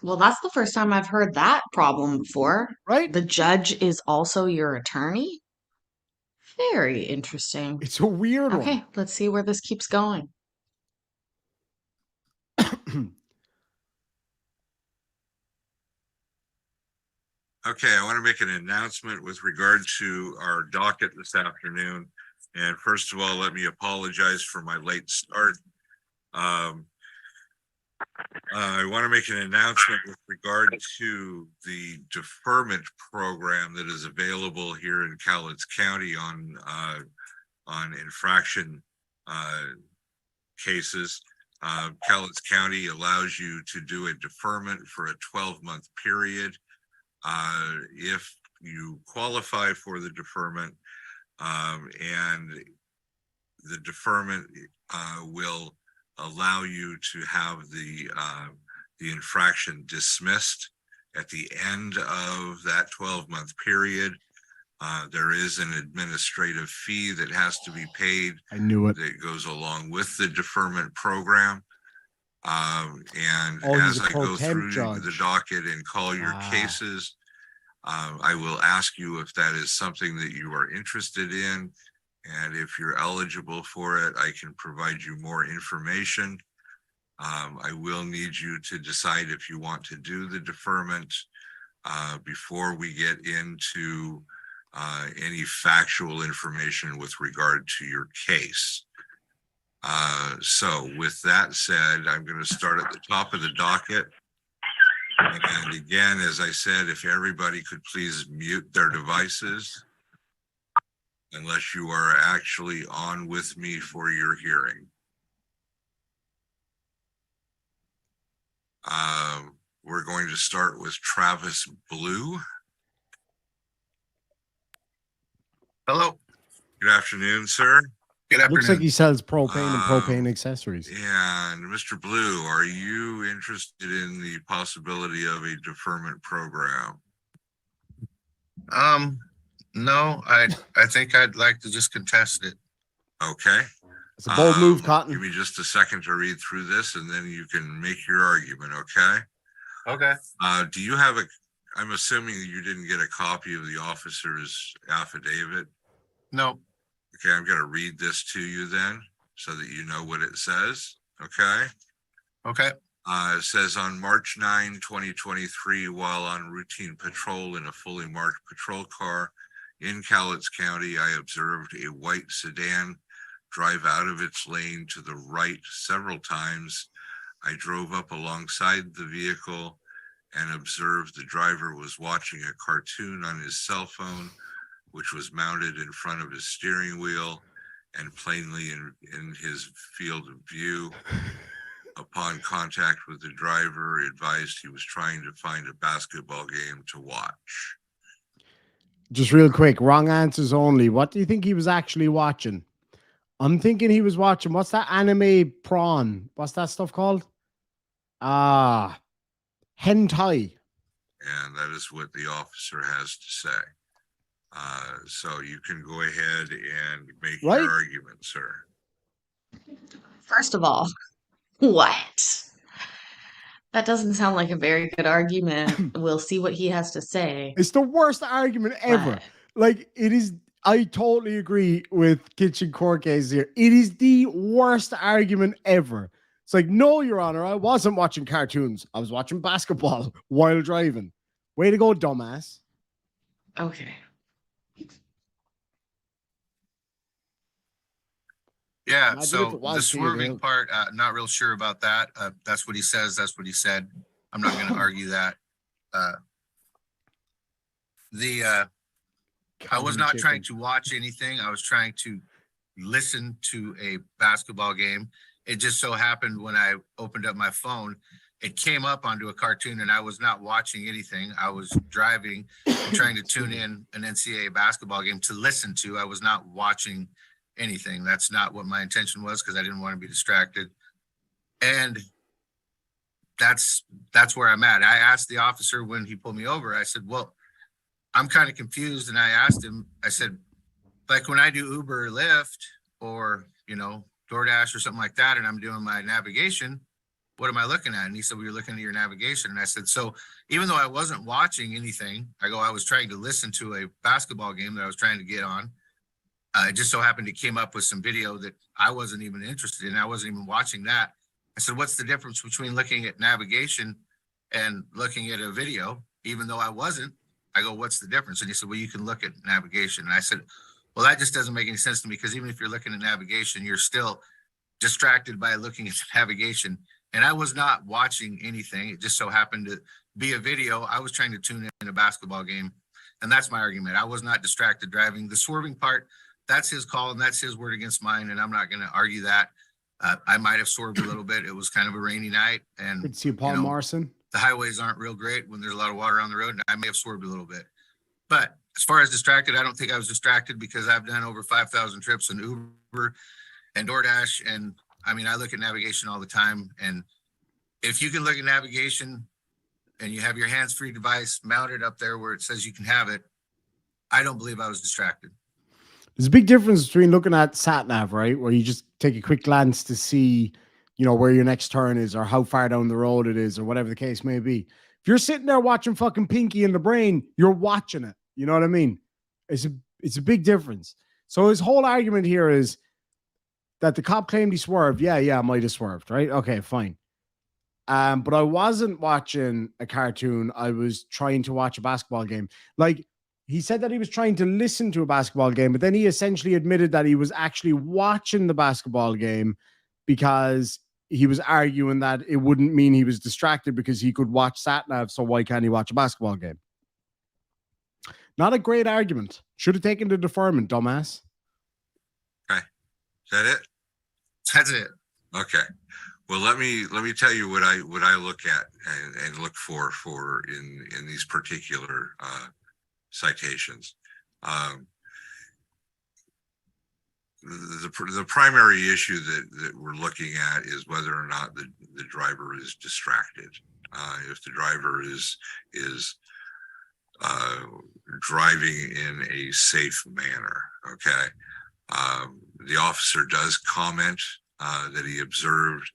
Well, that's the first time I've heard that problem before. Right? The judge is also your attorney? Very interesting. It's a weird Okay, let's see where this keeps going. one. Okay, I want to make an announcement with regard to our docket this afternoon. And first of all, let me apologize for my late start. I want to make an announcement with regard to the deferment program that is available here in Cowlitz County on infraction cases. Cowlitz County allows you to do a deferment for a 12-month period. If you qualify for the deferment, and the deferment will allow you to have the infraction dismissed at the end of that 12-month period. There is an administrative fee that has to be paid. I knew it. That goes along with the deferment program. And he's as a I go pro temp through judge. the docket and call your cases, I will ask you if that is something that you are interested in. And if you're eligible for it, I can provide you more information. I will need you to decide if you want to do the deferment before we get into any factual information with regard to your case. So with that said, I'm going to start at the top of the docket. And again, as I said, if everybody could please mute their devices, unless you are actually on with me for your hearing. We're going to start with Travis Blue. Hello. Good afternoon, sir. Good afternoon. Looks like he sells propane and propane accessories. And Mr. Blue, are you interested in the possibility of a deferment program? No, I think I'd like to just contest it. Okay. It's a bold move, Cotton. Give me just a second to read through this and then you can make your argument, okay? Okay. Do you have I'm assuming you didn't get a copy of the officer's affidavit? No. Okay, I'm going to read this to you then so that you know what it says, okay? Okay. It says on March 9, 2023, while on routine patrol in a fully marked patrol car in Cowlitz County, I observed a white sedan drive out of its lane to the right several times. I drove up alongside the vehicle and observed the driver was watching a cartoon on his cell phone, which was mounted in front of his steering wheel and plainly in his field of view. Upon contact with the driver, advised he was trying to find a basketball game to watch. Just real quick, wrong answers only. What do you think he was actually watching? I'm thinking he was watching, what's that anime prawn? What's that stuff called? Hentai. And that is what the officer has to say. So you can go ahead and make your argument, sir. First of all, what? That doesn't sound like a very good argument. We'll see what he has to say. It's the worst argument ever. But Like, it is. I totally agree with Kitchen Court Case here. It is the worst argument ever. It's like, no, Your Honor, I wasn't watching cartoons. I was watching basketball while driving. Way to go, dumbass. okay. Yeah. Imagine if So it was the swerving TNL. part, not real sure about that. That's what he says. That's what he said. I'm not going to argue that. I was not trying to watch anything. I was trying to listen to a basketball game. It just so happened when I opened up my phone, it came up onto a cartoon and I was not watching anything. I was driving and trying to tune in an NCAA basketball game to listen to. I was not watching anything. That's not what my intention was because I didn't want to be distracted. And that's where I'm at. I asked the officer when he pulled me over, I said, well, I'm kind of confused. And I asked him, I said, like when I do Uber or Lyft or, DoorDash or something like that, and I'm doing my navigation, what am I looking at? And he said, well, you're looking at your navigation. And I said, so even though I wasn't watching anything, I was trying to listen to a basketball game that I was trying to get on. It just so happened it came up with some video that I wasn't even interested in. I wasn't even watching that. I said, what's the difference between looking at navigation and looking at a video? Even though I wasn't, I go, what's the difference? And he said, well, you can look at navigation. And I said, well, that just doesn't make any sense to me because even if you're looking at navigation, you're still distracted by looking at navigation. and I was not watching anything. It just so happened to be a video. I was trying to tune in a basketball game, and that's my argument. I was not distracted driving. The swerving part, that's his call, and that's his word against mine, and I'm not going to argue that. I might have swerved a little bit. It was kind of a rainy night, and Good to see you, Paul Morrison. the highways aren't real great when there's a lot of water on the road, and I may have swerved a little bit. But as far as distracted, I don't think I was distracted because I've done over 5,000 trips in Uber and DoorDash. And I mean, I look at navigation all the time. And if you can look at navigation and you have your hands-free device mounted up there where it says you can have it, I don't believe I was distracted. There's a big difference between looking at sat nav, right, where you just take a quick glance to see, you know, where your next turn is or how far down the road it is or whatever the case may be. If you're sitting there watching fucking Pinky and the Brain, you're watching it. You know what I mean? It's a big difference. So his whole argument here is that the cop claimed he swerved. Yeah, I might have swerved, right? Okay, fine. But I wasn't watching a cartoon. I was trying to watch a basketball game. Like, he said that he was trying to listen to a basketball game, but then he essentially admitted that he was actually watching the basketball game because he was arguing that it wouldn't mean he was distracted because he could watch sat-nav, so why can't he watch a basketball game? Not a great argument. Should have taken the deferment, dumbass. Okay. Is that it? That's it. Okay. Well, let me tell you what I look at and look for in these particular citations. The primary issue that we're looking at is whether or not the driver is distracted. If the driver is driving in a safe manner. Okay. The officer does comment that he observed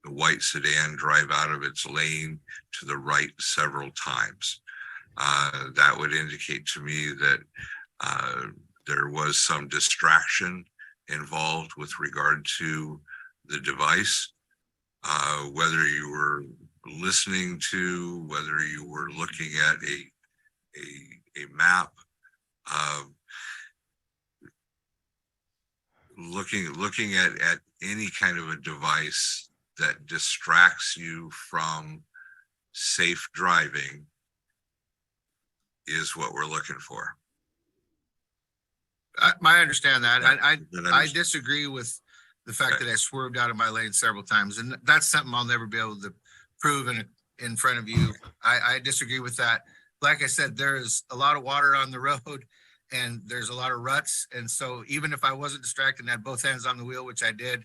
the white sedan drive out of its lane to the right several times. That would indicate to me that there was some distraction involved with regard to the device, whether you were listening to, whether you were looking at a map, looking at any kind of a device that distracts you from safe driving is what we're looking for. I understand that. I disagree with the fact that I swerved out of my lane several times, and that's something I'll never be able to prove in front of you. I disagree with that. Like I said, there is a lot of water on the road and there's a lot of ruts. And so even if I wasn't distracted and had both hands on the wheel, which I did,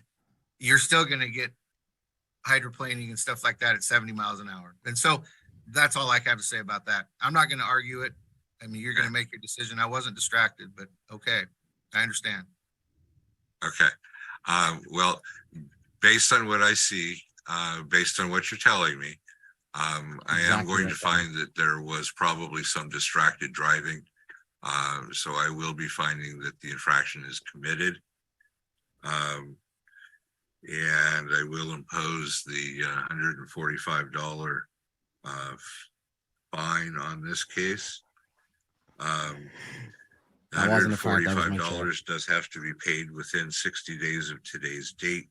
you're still going to get hydroplaning and stuff like that at 70 miles an hour. And so that's all I have to say about that. I'm not going to argue it. I mean, you're going to make your decision. I wasn't distracted, but okay. I understand. Okay. Well, based on what I see, based on what you're telling me, I am going to find that there was probably some distracted driving. So I will be finding that the infraction is committed. And I will impose the $145 fine on this case. $145 does have to be paid within 60 days of today's date.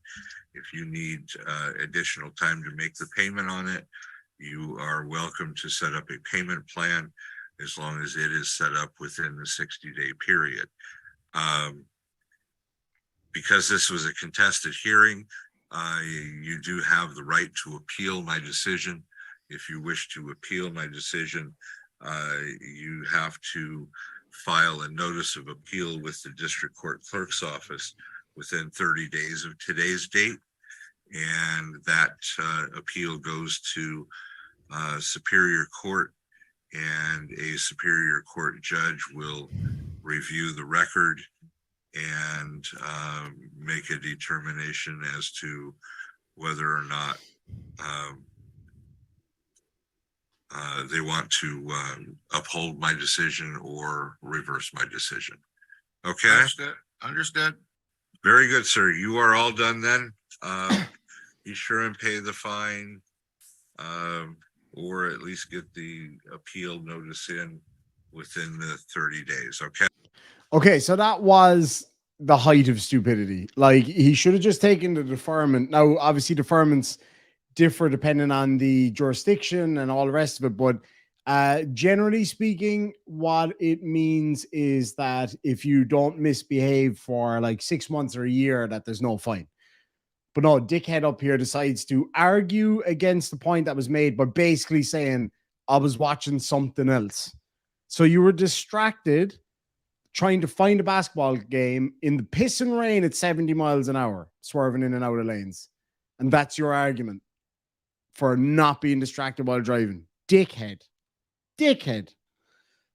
If you need additional time to make the payment on it, you are welcome to set up a payment plan as long as it is set up within the 60-day period. Because this was a contested hearing, you do have the right to appeal my decision. If you wish to appeal my decision, you have to file a notice of appeal with the district court clerk's office within 30 days of today's date. And that appeal goes to Superior Court, and a Superior Court judge will review the record and make a determination as to whether or not they want to uphold my decision or reverse my decision. Okay. Understood. Very good, sir. You are all done then. Be sure and pay the fine, or at least get the appeal notice in within the 30 days. Okay. Okay, so that was the height of stupidity. Like, he should have just taken the deferment. Now, obviously, deferments differ depending on the jurisdiction and all the rest of it. But generally speaking, what it means is that if you don't misbehave for like 6 months or a year, that there's no fine. But no, dickhead up here decides to argue against the point that was made, but basically saying, I was watching something else. So you were distracted trying to find a basketball game in the piss and rain at 70 miles an hour, swerving in and out of lanes. And that's your argument for not being distracted while driving. Dickhead.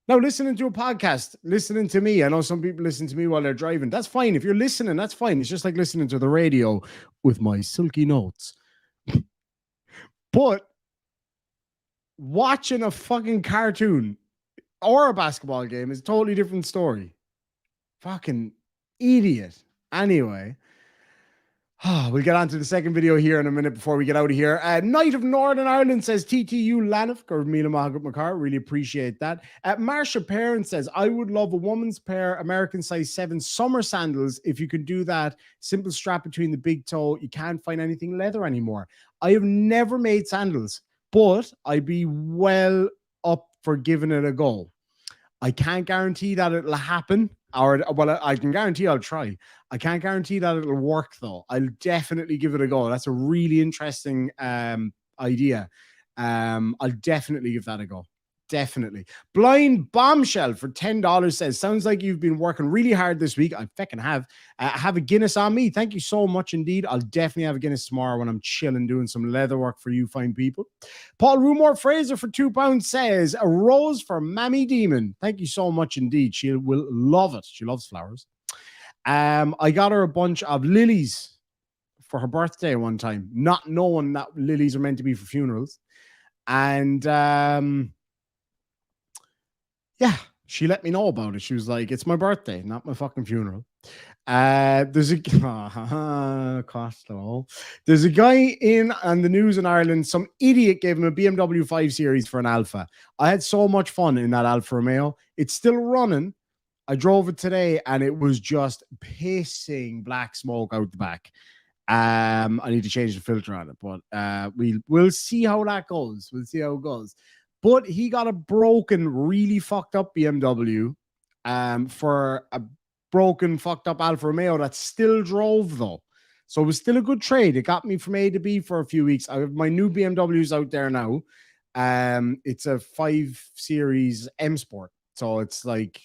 Now, listening to a podcast, listening to me. I know some people listen to me while they're driving. That's fine. If you're listening, that's fine. It's just like listening to the radio with my silky notes. But watching a fucking cartoon or a basketball game is a totally different story. Fucking idiot. Anyway, we'll get on to the second video here in a minute before we get out of here. Knight of Northern Ireland says TTU Lanif or Mila Mahagut Makar. Really appreciate that. Marsha Parent says, I would love a woman's pair American size 7 summer sandals. If you can do that, simple strap between the big toe. You can't find anything leather anymore. I have never made sandals, but I'd be well up for giving it a go. I can't guarantee that it'll happen, or well, I can guarantee I'll try. I can't guarantee that it'll work though. I'll definitely give it a go. That's a really interesting idea. I'll definitely give that a go. Definitely. Blind Bombshell for $10 says, sounds like you've been working really hard this week. I fucking have. Have a Guinness on me. Thank you so much indeed. I'll definitely have a Guinness tomorrow when I'm chilling doing some leather work for you fine people. Paul Rumor Fraser for £2 says, a rose for Mammy Demon. Thank you so much indeed. She will love it. She loves flowers. I got her a bunch of lilies for her birthday one time, not knowing that lilies are meant to be for funerals. And yeah, she let me know about it. She was like, it's my birthday, not my fucking funeral. There's a Costello. There's a guy on the news in Ireland. Some idiot gave him a BMW 5 Series for an Alpha. I had so much fun in that Alfa Romeo. It's still running. I drove it today and it was just pissing black smoke out the back. I need to change the filter on it, but we'll see how that goes. We'll see how it goes. But he got a broken, really fucked up BMW for a broken, fucked up Alfa Romeo that still drove though. So it was still a good trade. It got me from A to B for a few weeks. I have my new BMWs out there now. It's a 5 Series M Sport. So it's like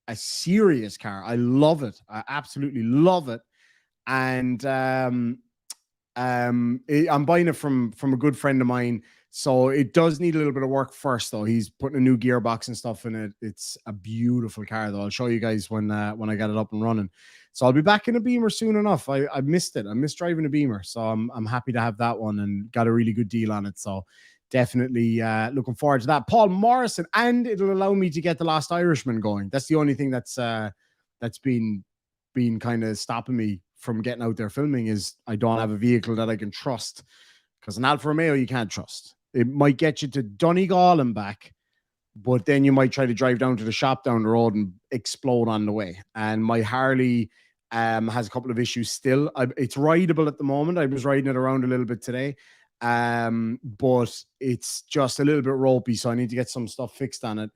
a serious car. I love it. I absolutely love it. And I'm buying it from a good friend of mine. So it does need a little bit of work first, though. He's putting a new gearbox and stuff in it. It's a beautiful car, though. I'll show you guys when I get it up and running. So I'll be back in a Beamer soon enough. I missed it. I missed driving a Beamer. So I'm happy to have that one and got a really good deal on it. So definitely looking forward to that. Paul Morrison, and it'll allow me to get the Lost Irishman going. That's the only thing that's been kind of stopping me from getting out there filming is I don't have a vehicle that I can trust, because an Alfa Romeo you can't trust. It might get you to Donegal and back, but then you might try to drive down to the shop down the road and explode on the way. And my Harley has a couple of issues still. It's rideable at the moment. I was riding it around a little bit today, but it's just a little bit ropey, so I need to get some stuff fixed on it.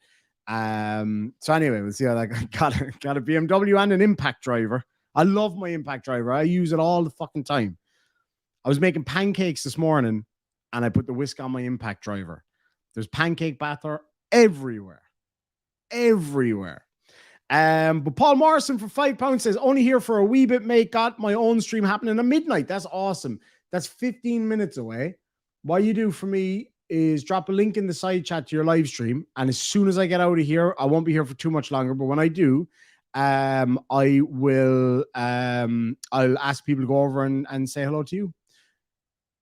So anyway, we'll see how that got a BMW and an impact driver. I love my impact driver. I use it all the fucking time. I was making pancakes this morning and I put the whisk on my impact driver. There's pancake batter everywhere. But Paul Morrison for £5 says, only here for a wee bit, mate. Got my own stream happening at midnight. That's awesome. That's 15 minutes away. What you do for me is drop a link in the side chat to your live stream. And as soon as I get out of here, I won't be here for too much longer. But when I do, I'll ask people to go over and say hello to you.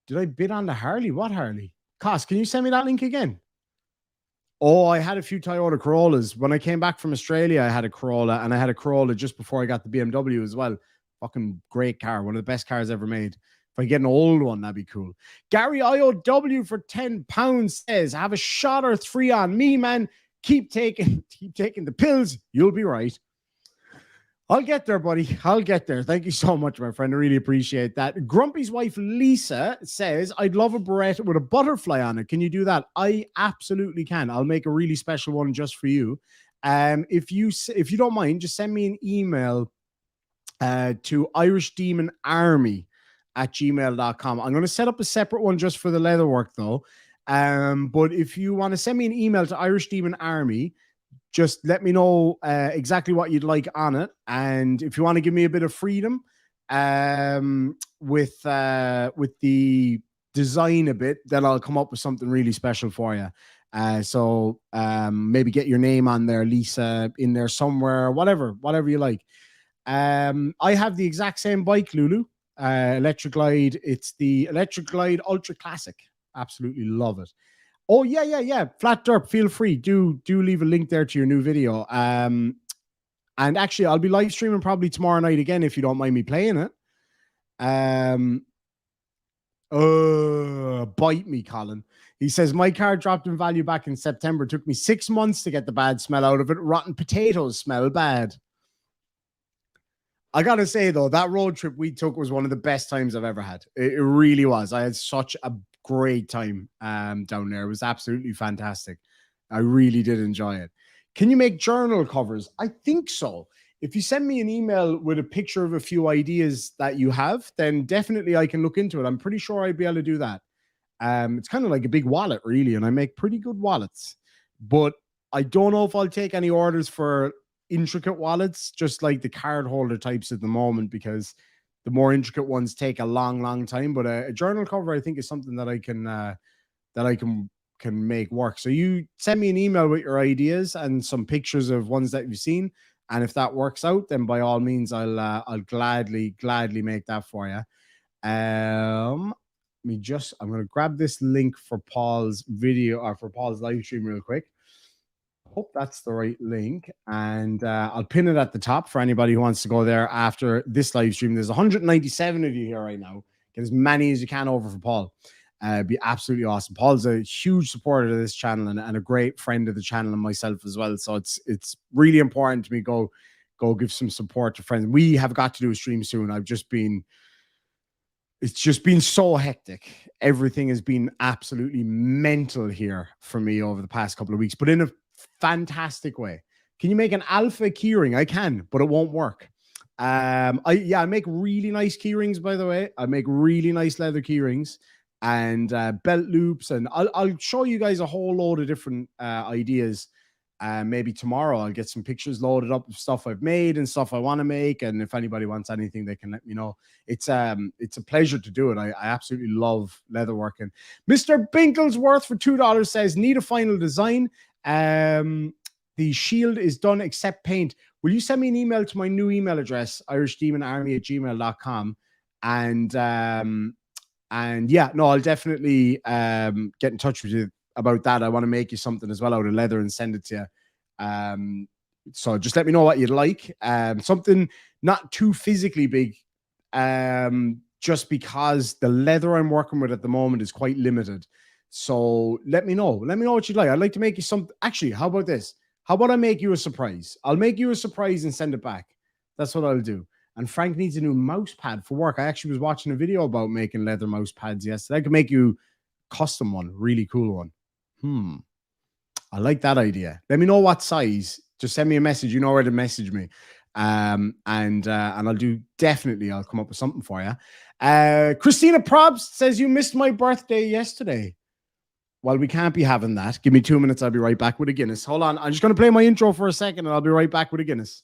Did I bid on the Harley? What Harley? Cos, can you send me that link again? Oh, I had a few Toyota Corollas. When I came back from Australia, I had a Corolla, and I had a Corolla just before I got the BMW as well. Fucking great car. One of the best cars ever made. If I get an old one, that'd be cool. Gary IOW for £10 says, have a shot or 3 on me, man. Keep taking the pills. You'll be right. I'll get there, buddy. I'll get there. Thank you so much, my friend. I really appreciate that. Grumpy's wife, Lisa, says, I'd love a barrette with a butterfly on it. Can you do that? I absolutely can. I'll make a really special one just for you. If you don't mind, just send me an email to irishdemonarmy@gmail.com. I'm going to set up a separate one just for the leatherwork, though. But if you want to send me an email to irishdemonarmy, just let me know exactly what you'd like on it. And if you want to give me a bit of freedom with the design a bit, then I'll come up with something really special for you. So maybe get your name on there, Lisa, in there somewhere, whatever you like. I have the exact same bike, Lulu, Electric Glide. It's the Electric Glide Ultra Classic. Absolutely love it. Oh, yeah. Flat Derp, feel free. Do leave a link there to your new video. And actually, I'll be live streaming probably tomorrow night again if you don't mind me playing it. Bite me, Colin. He says, my car dropped in value back in September. It took me 6 months to get the bad smell out of it. Rotten potatoes smell bad. I got to say, though, that road trip we took was one of the best times I've ever had. It really was. I had such a great time down there. It was absolutely fantastic. I really did enjoy it. Can you make journal covers? I think so. If you send me an email with a picture of a few ideas that you have, then definitely I can look into it. I'm pretty sure I'd be able to do that. It's kind of like a big wallet, really, and I make pretty good wallets. But I don't know if I'll take any orders for intricate wallets, just like the card holder types at the moment, because the more intricate ones take a long time. But a journal cover, I think, is something that I can make work. So you send me an email with your ideas and some pictures of ones that you've seen, and if that works out, then by all means, I'll gladly make that for you. I'm going to grab this link for Paul's video or for Paul's live stream real quick. Hope that's the right link, and I'll pin it at the top for anybody who wants to go there after this live stream. There's 197 of you here right now. Get as many as you can over for Paul. It'd be absolutely awesome. Paul's a huge supporter of this channel and a great friend of the channel and myself as well. So it's really important to me. Go give some support to friends. We have got to do a stream soon. It's just been so hectic. Everything has been absolutely mental here for me over the past couple of weeks, but in a fantastic way. Can you make an alpha keyring? I can, but it won't work. I make really nice keyrings, by the way. I make really nice leather keyrings and belt loops, and I'll show you guys a whole load of different ideas. Maybe tomorrow I'll get some pictures loaded up of stuff I've made and stuff I want to make, and if anybody wants anything, they can let me know. It's a pleasure to do it. I absolutely love leatherworking. Mr. Binklesworth for $2 says, need a final design. The shield is done except paint. Will you send me an email to my new email address, irishdemonarmy@gmail.com? And yeah, no, I'll definitely get in touch with you about that. I want to make you something as well out of leather and send it to you. So just let me know what you'd like. Something not too physically big, just because the leather I'm working with at the moment is quite limited. So let me know. Let me know what you'd like. I'd like to make you some. Actually, how about this? How about I make you a surprise? I'll make you a surprise and send it back. That's what I'll do. And Frank needs a new mouse pad for work. I actually was watching a video about making leather mouse pads yesterday. I could make you a custom one, really cool one. I like that idea. Let me know what size. Just send me a message. You know where to message me. And I'll come up with something for you. Christina Probst says, you missed my birthday yesterday. Well, we can't be having that. Give me 2 minutes. I'll be right back with a Guinness. Hold on. I'm just going to play my intro for a second, and I'll be right back with a Guinness.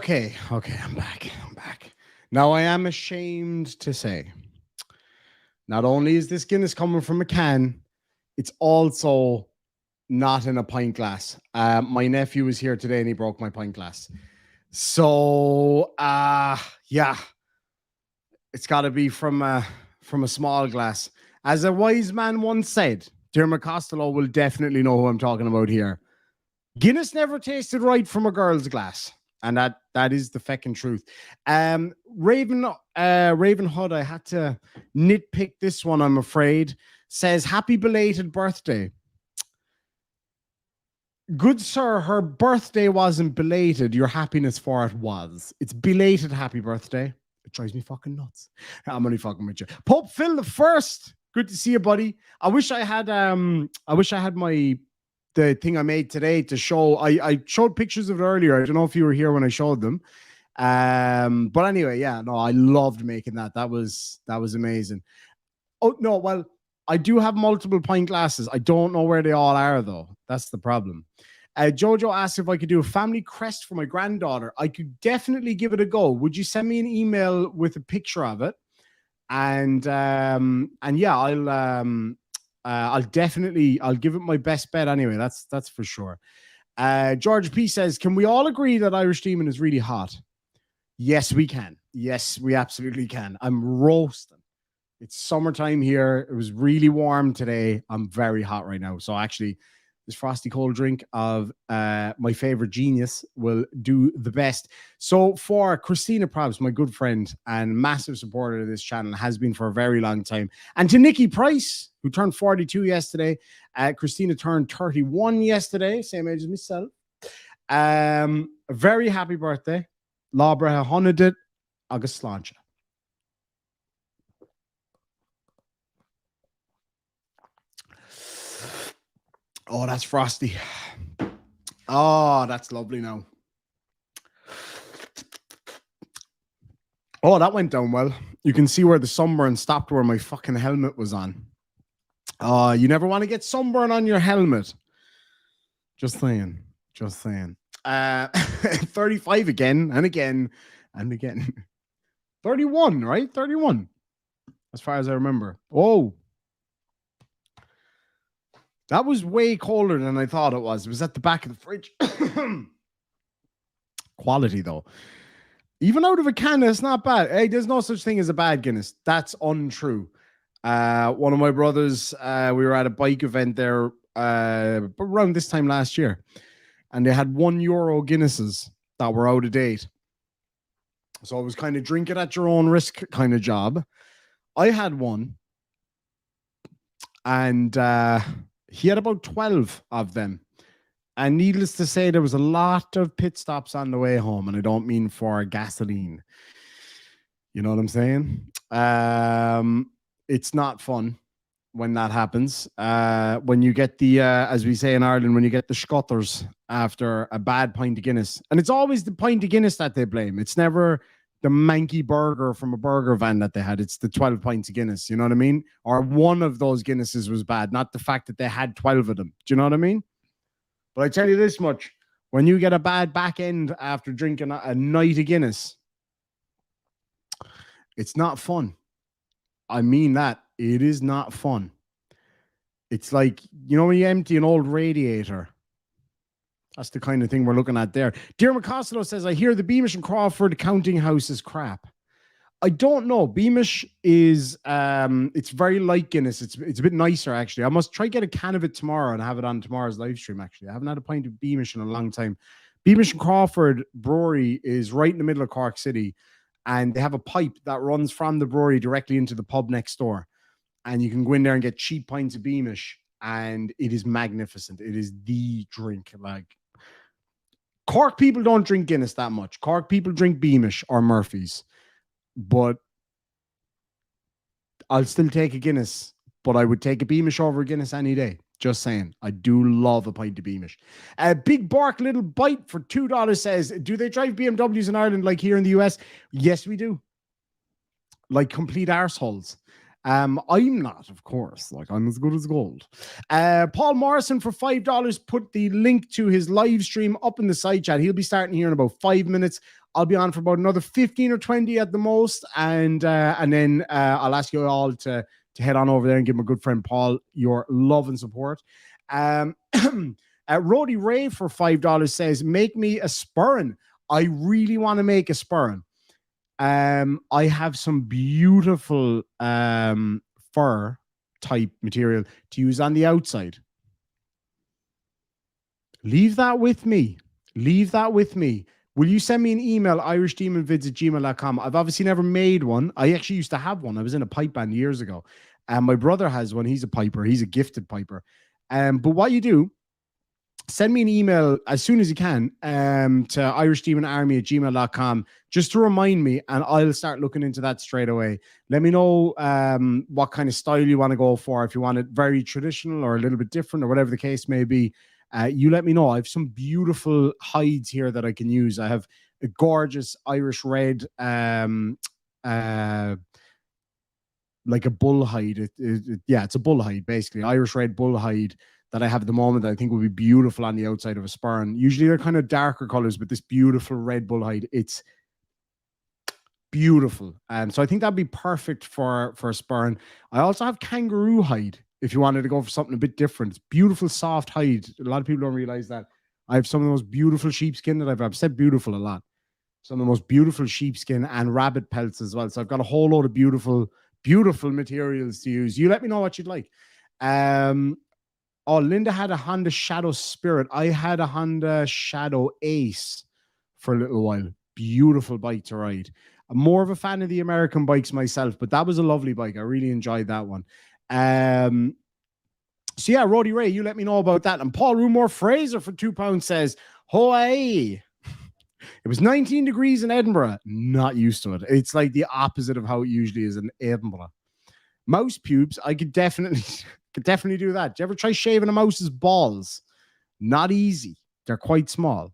Okay, I'm back. Now I am ashamed to say, not only is this Guinness coming from a can, it's also not in a pint glass. My nephew was here today and he broke my pint glass. So, yeah, it's got to be from a small glass. As a wise man once said, Dermot Costello will definitely know who I'm talking about here. Guinness never tasted right from a girl's glass. And that is the feckin' truth. Raven Hood, I had to nitpick this one, I'm afraid. Says, happy belated birthday. Good sir, her birthday wasn't belated. Your happiness for it was. It's belated happy birthday. It drives me fucking nuts. I'm only fucking with you. Pope Phil the First. Good to see you, buddy. I wish I had the thing I made today to show. I showed pictures of it earlier. I don't know if you were here when I showed them. But anyway, yeah, no, I loved making that. That was amazing. Oh no, well, I do have multiple pint glasses. I don't know where they all are though. That's the problem. Jojo asked if I could do a family crest for my granddaughter. I could definitely give it a go. Would you send me an email with a picture of it? And yeah, I'll give it my best bet anyway. That's for sure. George P says, can we all agree that Irish Demon is really hot? Yes, we can. Yes, we absolutely can. I'm roasting. It's summertime here. It was really warm today. I'm very hot right now. So actually, this frosty cold drink of my favorite genius will do the best. So for Christina Probst, my good friend and massive supporter of this channel, has been for a very long time. And to Nikki Price, who turned 42 yesterday. Christina turned 31 yesterday, same age as myself. A very happy birthday. Labra Honadit August Slancha. Oh, that's frosty. Oh, that's lovely now. Oh, that went down well. You can see where the sunburn stopped where my fucking helmet was on. You never want to get sunburn on your helmet. Just saying. 35 again and again and again. 31, right? 31. As far as I remember. Oh. That was way colder than I thought it was. It was at the back of the fridge. Quality, though. Even out of a can, it's not bad. Hey, there's no such thing as a bad Guinness. That's untrue. One of my brothers, we were at a bike event there around this time last year. And they had €1 Guinnesses that were out of date. So it was kind of drink it at your own risk kind of job. I had one. And he had about 12 of them. And needless to say, there was a lot of pit stops on the way home. And I don't mean for gasoline. You know what I'm saying? It's not fun when that happens. When you get the, as we say in Ireland, when you get the scutters after a bad pint of Guinness. And it's always the pint of Guinness that they blame. It's never the manky burger from a burger van that they had. It's the 12 pints of Guinness. You know what I mean? Or one of those Guinnesses was bad, not the fact that they had 12 of them. Do you know what I mean? But I tell you this much, when you get a bad back end after drinking a night of Guinness, it's not fun. I mean that. It is not fun. It's like, you know, when you empty an old radiator. That's the kind of thing we're looking at there. Dermot Costello says, I hear the Beamish and Crawford counting house is crap. I don't know. Beamish is, it's very like Guinness. It's a bit nicer, actually. I must try get a can of it tomorrow and have it on tomorrow's live stream, actually. I haven't had a pint of Beamish in a long time. Beamish and Crawford Brewery is right in the middle of Cork City. And they have a pipe that runs from the brewery directly into the pub next door. And you can go in there and get cheap pints of Beamish. And it is magnificent. It is the drink. Like, Cork people don't drink Guinness that much. Cork people drink Beamish or Murphy's. But I'll still take a Guinness. But I would take a Beamish over a Guinness any day. Just saying. I do love a pint of Beamish. Big Bark Little Bite for $2 says, do they drive BMWs in Ireland like here in the US? Yes, we do. Like complete arseholes. I'm not, of course. Like, I'm as good as gold. Paul Morrison for $5 put the link to his live stream up in the side chat. He'll be starting here in about 5 minutes. I'll be on for about another 15 or 20 at the most. And then I'll ask you all to head on over there and give my good friend Paul your love and support. Rody Ray for $5 says, make me a spurrin. I really want to make a spurrin. I have some beautiful fur type material to use on the outside. Leave that with me. Will you send me an email, irishdemonvids@gmail.com? I've obviously never made one. I actually used to have one. I was in a pipe band years ago. And my brother has one. He's a piper. He's a gifted piper. But what you do, send me an email as soon as you can to irishdemonarmy@gmail.com just to remind me, and I'll start looking into that straight away. Let me know what kind of style you want to go for. If you want it very traditional or a little bit different or whatever the case may be, you let me know. I have some beautiful hides here that I can use. I have a gorgeous Irish red, like a bull hide. It's a bull hide, basically. Irish red bull hide that I have at the moment that I think will be beautiful on the outside of a spurn. Usually they're kind of darker colors, but this beautiful red bull hide, it's beautiful. So I think that'd be perfect for a spurn. I also have kangaroo hide if you wanted to go for something a bit different. It's beautiful, soft hide. A lot of people don't realize that. I have some of the most beautiful sheepskin that I've said beautiful a lot. Some of the most beautiful sheepskin and rabbit pelts as well. So I've got a whole load of beautiful materials to use. You let me know what you'd like. Linda had a Honda Shadow Spirit. I had a Honda Shadow Ace for a little while. Beautiful bike to ride. I'm more of a fan of the American bikes myself, but that was a lovely bike. I really enjoyed that one. So yeah, Roddy Ray, you let me know about that. And Paul Rumore Fraser for £2 says, Hawaii. It was 19 degrees in Edinburgh. Not used to it. It's like the opposite of how it usually is in Edinburgh. Mouse pubes, I could definitely do that. Do you ever try shaving a mouse's balls? Not easy. They're quite small.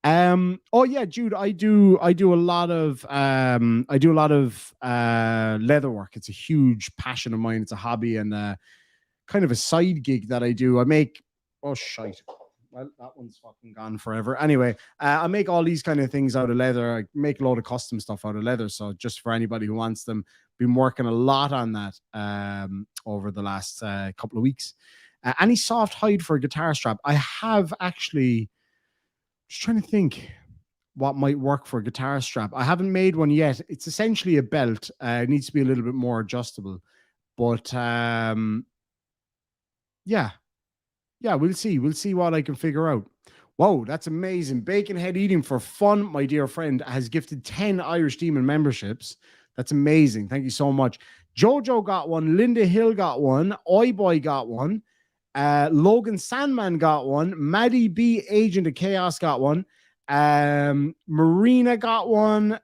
Oh yeah, Jude, I do a lot of leather work. It's a huge passion of mine. It's a hobby and kind of a side gig that I do. I make shite. Well, that one's fucking gone forever. Anyway, I make all these kind of things out of leather. I make a lot of custom stuff out of leather. So just for anybody who wants them, been working a lot on that over the last couple of weeks. Any soft hide for a guitar strap? I have actually, just trying to think what might work for a guitar strap. I haven't made one yet. It's essentially a belt. It needs to be a little bit more adjustable. But yeah, we'll see. We'll see what I can figure out. Whoa, that's amazing. Baconhead Eating for Fun, my dear friend, has gifted 10 Irish Demon memberships. That's amazing. Thank you so much. Jojo got one. Linda Hill got one. Oi Boy got one. Logan Sandman got one. Maddie B, Agent of Chaos, got one. Marina got one.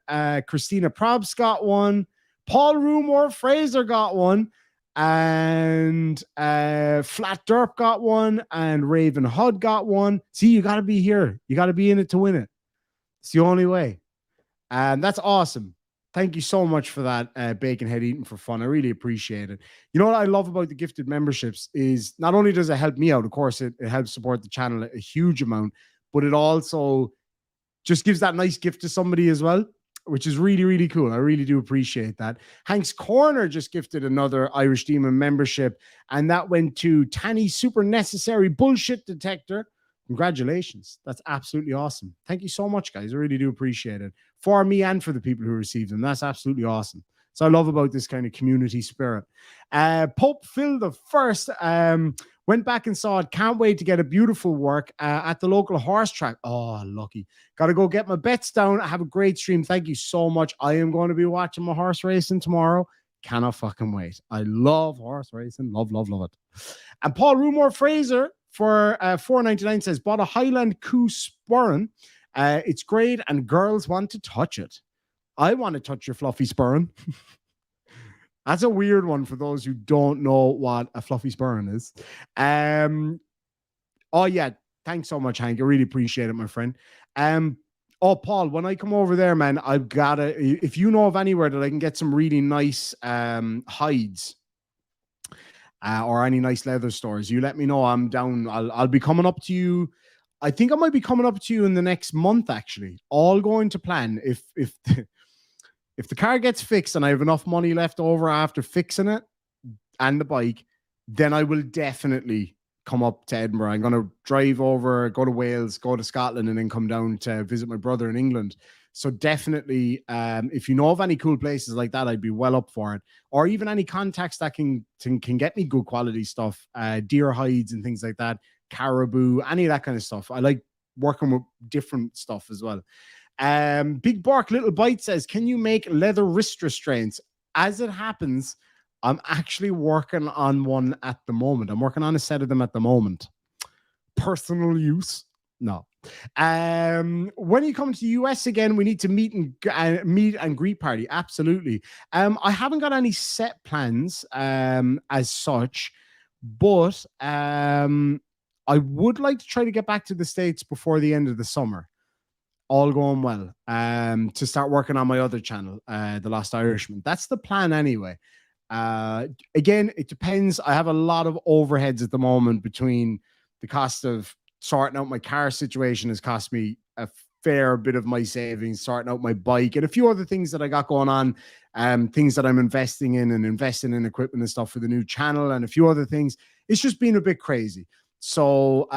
Christina Probst got one. Paul Rumore Fraser got one. And Flat Derp got one, and Raven Hud got one. See, you got to be here. You got to be in it to win it. It's the only way. And that's awesome. Thank you so much for that, Baconhead Eating for Fun. I really appreciate it. You know what I love about the gifted memberships is not only does it help me out, of course, it helps support the channel a huge amount, but it also just gives that nice gift to somebody as well, which is really, really cool. I really do appreciate that. Hank's Corner just gifted another Irish Demon membership, and that went to Tanny Super Necessary Bullshit Detector. Congratulations. That's absolutely awesome. Thank you so much, guys. I really do appreciate it. For me and for the people who received them. That's absolutely awesome. So I love about this kind of community spirit. Pope Phil the First went back and saw it. Can't wait to get a beautiful work at the local horse track. Oh, lucky. Got to go get my bets down. Have a great stream. Thank you so much. I am going to be watching my horse racing tomorrow. Cannot fucking wait. I love horse racing. Love, love, love it. And Paul Rumore Fraser for $4.99 says, bought a Highland Coo Spurn. It's great and girls want to touch it. I want to touch your fluffy spurn. That's a weird one for those who don't know what a fluffy spurn is. Oh yeah, thanks so much, Hank. I really appreciate it, my friend. Oh, Paul, when I come over there, man, I've got to, if you know of anywhere that I can get some really nice hides or any nice leather stores, you let me know. I'm down. I'll be coming up to you. I think I might be coming up to you in the next month, actually. All going to plan. If if the car gets fixed and I have enough money left over after fixing it and the bike, then I will definitely come up to Edinburgh. I'm going to drive over, go to Wales, go to Scotland, and then come down to visit my brother in England. So definitely, if you know of any cool places like that, I'd be well up for it. Or even any contacts that can get me good quality stuff, deer hides and things like that, caribou, any of that kind of stuff. I like working with different stuff as well. Big Bark Little Bite says, can you make leather wrist restraints? As it happens, I'm actually working on one at the moment. I'm working on a set of them at the moment. Personal use? No. When you come to the US again, we need to meet and greet party. Absolutely. I haven't got any set plans as such, but I would like to try to get back to the States before the end of the summer. All going well. To start working on my other channel, The Lost Irishman. That's the plan anyway. Again, it depends. I have a lot of overheads at the moment between the cost of sorting out my car situation has cost me a fair bit of my savings, sorting out my bike and a few other things that I got going on, things that I'm investing in equipment and stuff for the new channel and a few other things. It's just been a bit crazy. So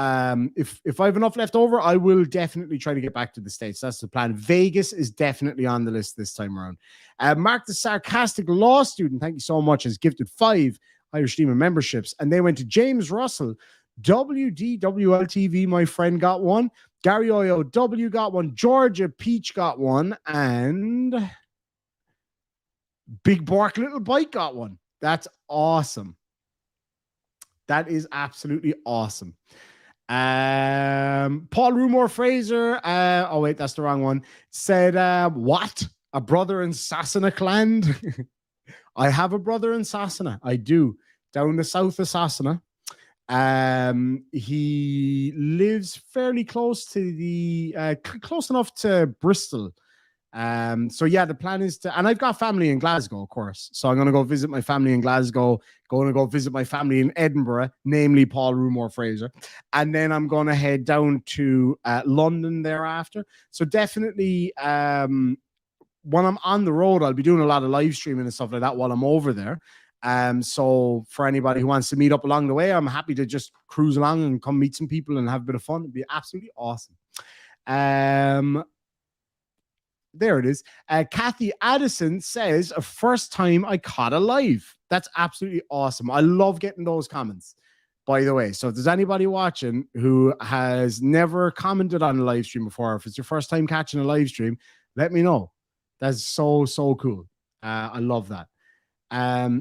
if I have enough left over, I will definitely try to get back to the States. That's the plan. Vegas is definitely on the list this time around. Mark the Sarcastic Law Student, thank you so much, has gifted 5 Irish Demon memberships. And they went to James Russell, WDWLTV, my friend, got one. Gary OOW got one. Georgia Peach got one. And Big Bark Little Bite got one. That's awesome. That is absolutely awesome. Paul Rumor Fraser, oh wait, that's the wrong one, said, what? A brother in Sassana Clan? I have a brother in Sassana. I do. Down the south of Sassana. He lives fairly close to the, close enough to Bristol. So yeah, the plan is to, and I've got family in Glasgow, of course. So I'm going to go visit my family in Glasgow, going to go visit my family in Edinburgh, namely Paul Rumor Fraser. And then I'm going to head down to London thereafter. So definitely, when I'm on the road, I'll be doing a lot of live streaming and stuff like that while I'm over there. So for anybody who wants to meet up along the way, I'm happy to just cruise along and come meet some people and have a bit of fun. It'd be absolutely awesome. There it is. Kathy Addison says, a first time I caught a live. That's absolutely awesome. I love getting those comments, by the way. So if there's anybody watching who has never commented on a live stream before, if it's your first time catching a live stream, let me know. That's so, so cool. I love that.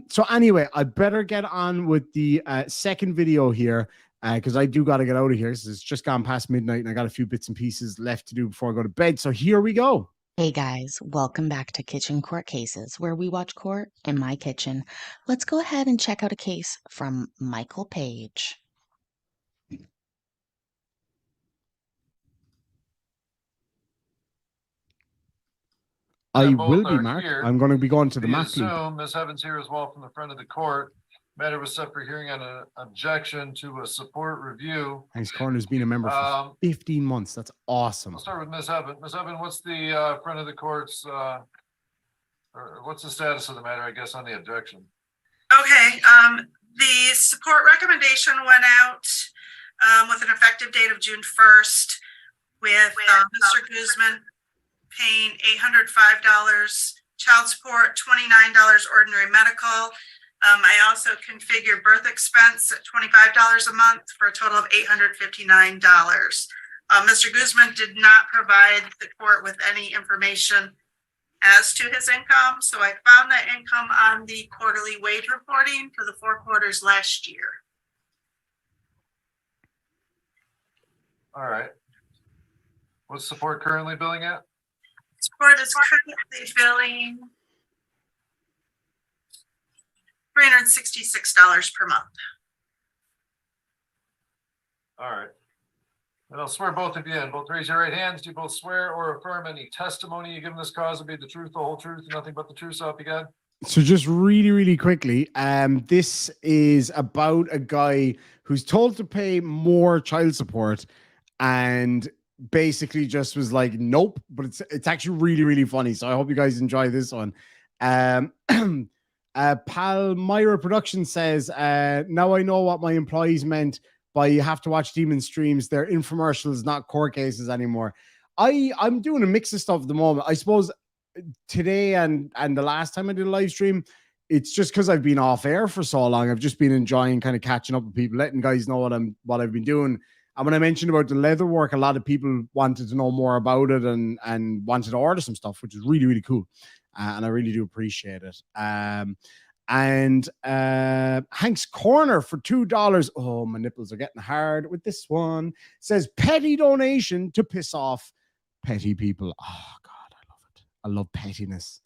So anyway, I better get on with the second video here because I do got to get out of here. It's just gone past midnight and I got a few bits and pieces left to do before I go to bed. So here we go. Hey guys, welcome back to Kitchen Court Cases, where we watch court in my kitchen. Let's go ahead and check out a case from Michael Page. I will be, Mark. I'm going to be going to the map. Ms. Evans here as well from the front of the court. Matter was set for hearing on an objection to a support review. Thanks, Corner's been a member for 15 months. That's awesome. I'll start with Ms. Evans. Ms. Evans, what's the front of the court's, or what's the status of the matter, I guess, on the objection? Okay, the support recommendation went out with an effective date of June 1st with Mr. Guzman paying $805, child support $29, ordinary medical. I also configured birth expense at $25 a month for a total of $859. Mr. Guzman did not provide the court with any information as to his income, so I found that income on the quarterly wage reporting for the 4 quarters last year. All right. What's support currently billing at? Support is currently billing $366 per month. All right. And I'll swear both of you in. Both raise your right hands. Do you both swear or affirm any testimony you give in this cause will be the truth, the whole truth, and nothing but the truth, so help you God? So just really, really quickly, this is about a guy who's told to pay more child support and basically just was like, nope, but it's actually really, really funny. So I hope you guys enjoy this one. Palmyra Production says, now I know what my employees meant by you have to watch demon streams. They're infomercials, not court cases anymore. I'm doing a mix of stuff at the moment. I suppose today and the last time I did a live stream, it's just because I've been off air for so long. I've just been enjoying kind of catching up with people, letting guys know what I've been doing. And when I mentioned about the leather work, a lot of people wanted to know more about it and wanted to order some stuff, which is really, really cool. And I really do appreciate it. And Hank's Corner for $2. Oh, my nipples are getting hard with this one. Says petty donation to piss off petty people. Oh, God, I love it. I love pettiness.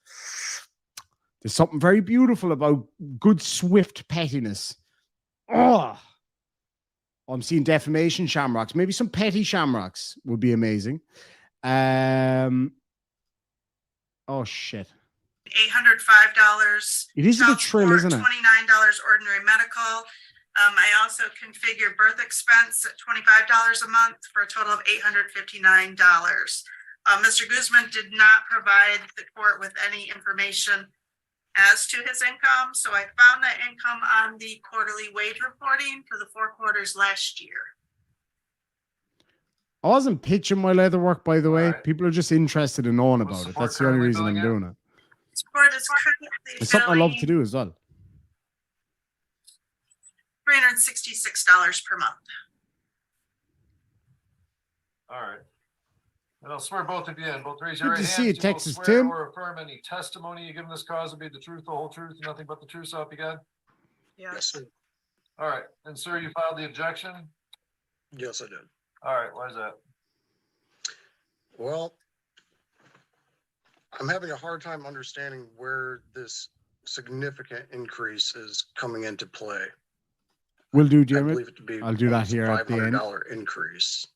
There's something very beautiful about good, swift pettiness. Oh, I'm seeing defamation shamrocks. Maybe some petty shamrocks would be amazing. Oh, shit. $805. It is a bit shrill, isn't it? $29 ordinary medical. I also configured birth expense at $25 a month for a total of $859. Mr. Guzman did not provide the court with any information as to his income, so I found that income on the quarterly wage reporting for the 4 quarters last year. I wasn't pitching my leather work, by the way. Right. People are just interested in knowing about it. That's the only reason I'm doing it. Support is currently It's something I love to do as well. $366 per month. All right. And I'll swear both of you in. Both raise your Good right to hands. see you, Do both Texas swear Tim. or affirm any testimony you give in this cause will be the truth, the whole truth, and nothing but the truth, so help you God? Yes. sir. All right. And sir, you filed the objection? Yes, I did. All right. Why is that? Well, I'm having a hard time understanding where this significant increase is coming into play. Will do, I Jeremy. believe it to be I'll do that almost a here at the end. $500 increase.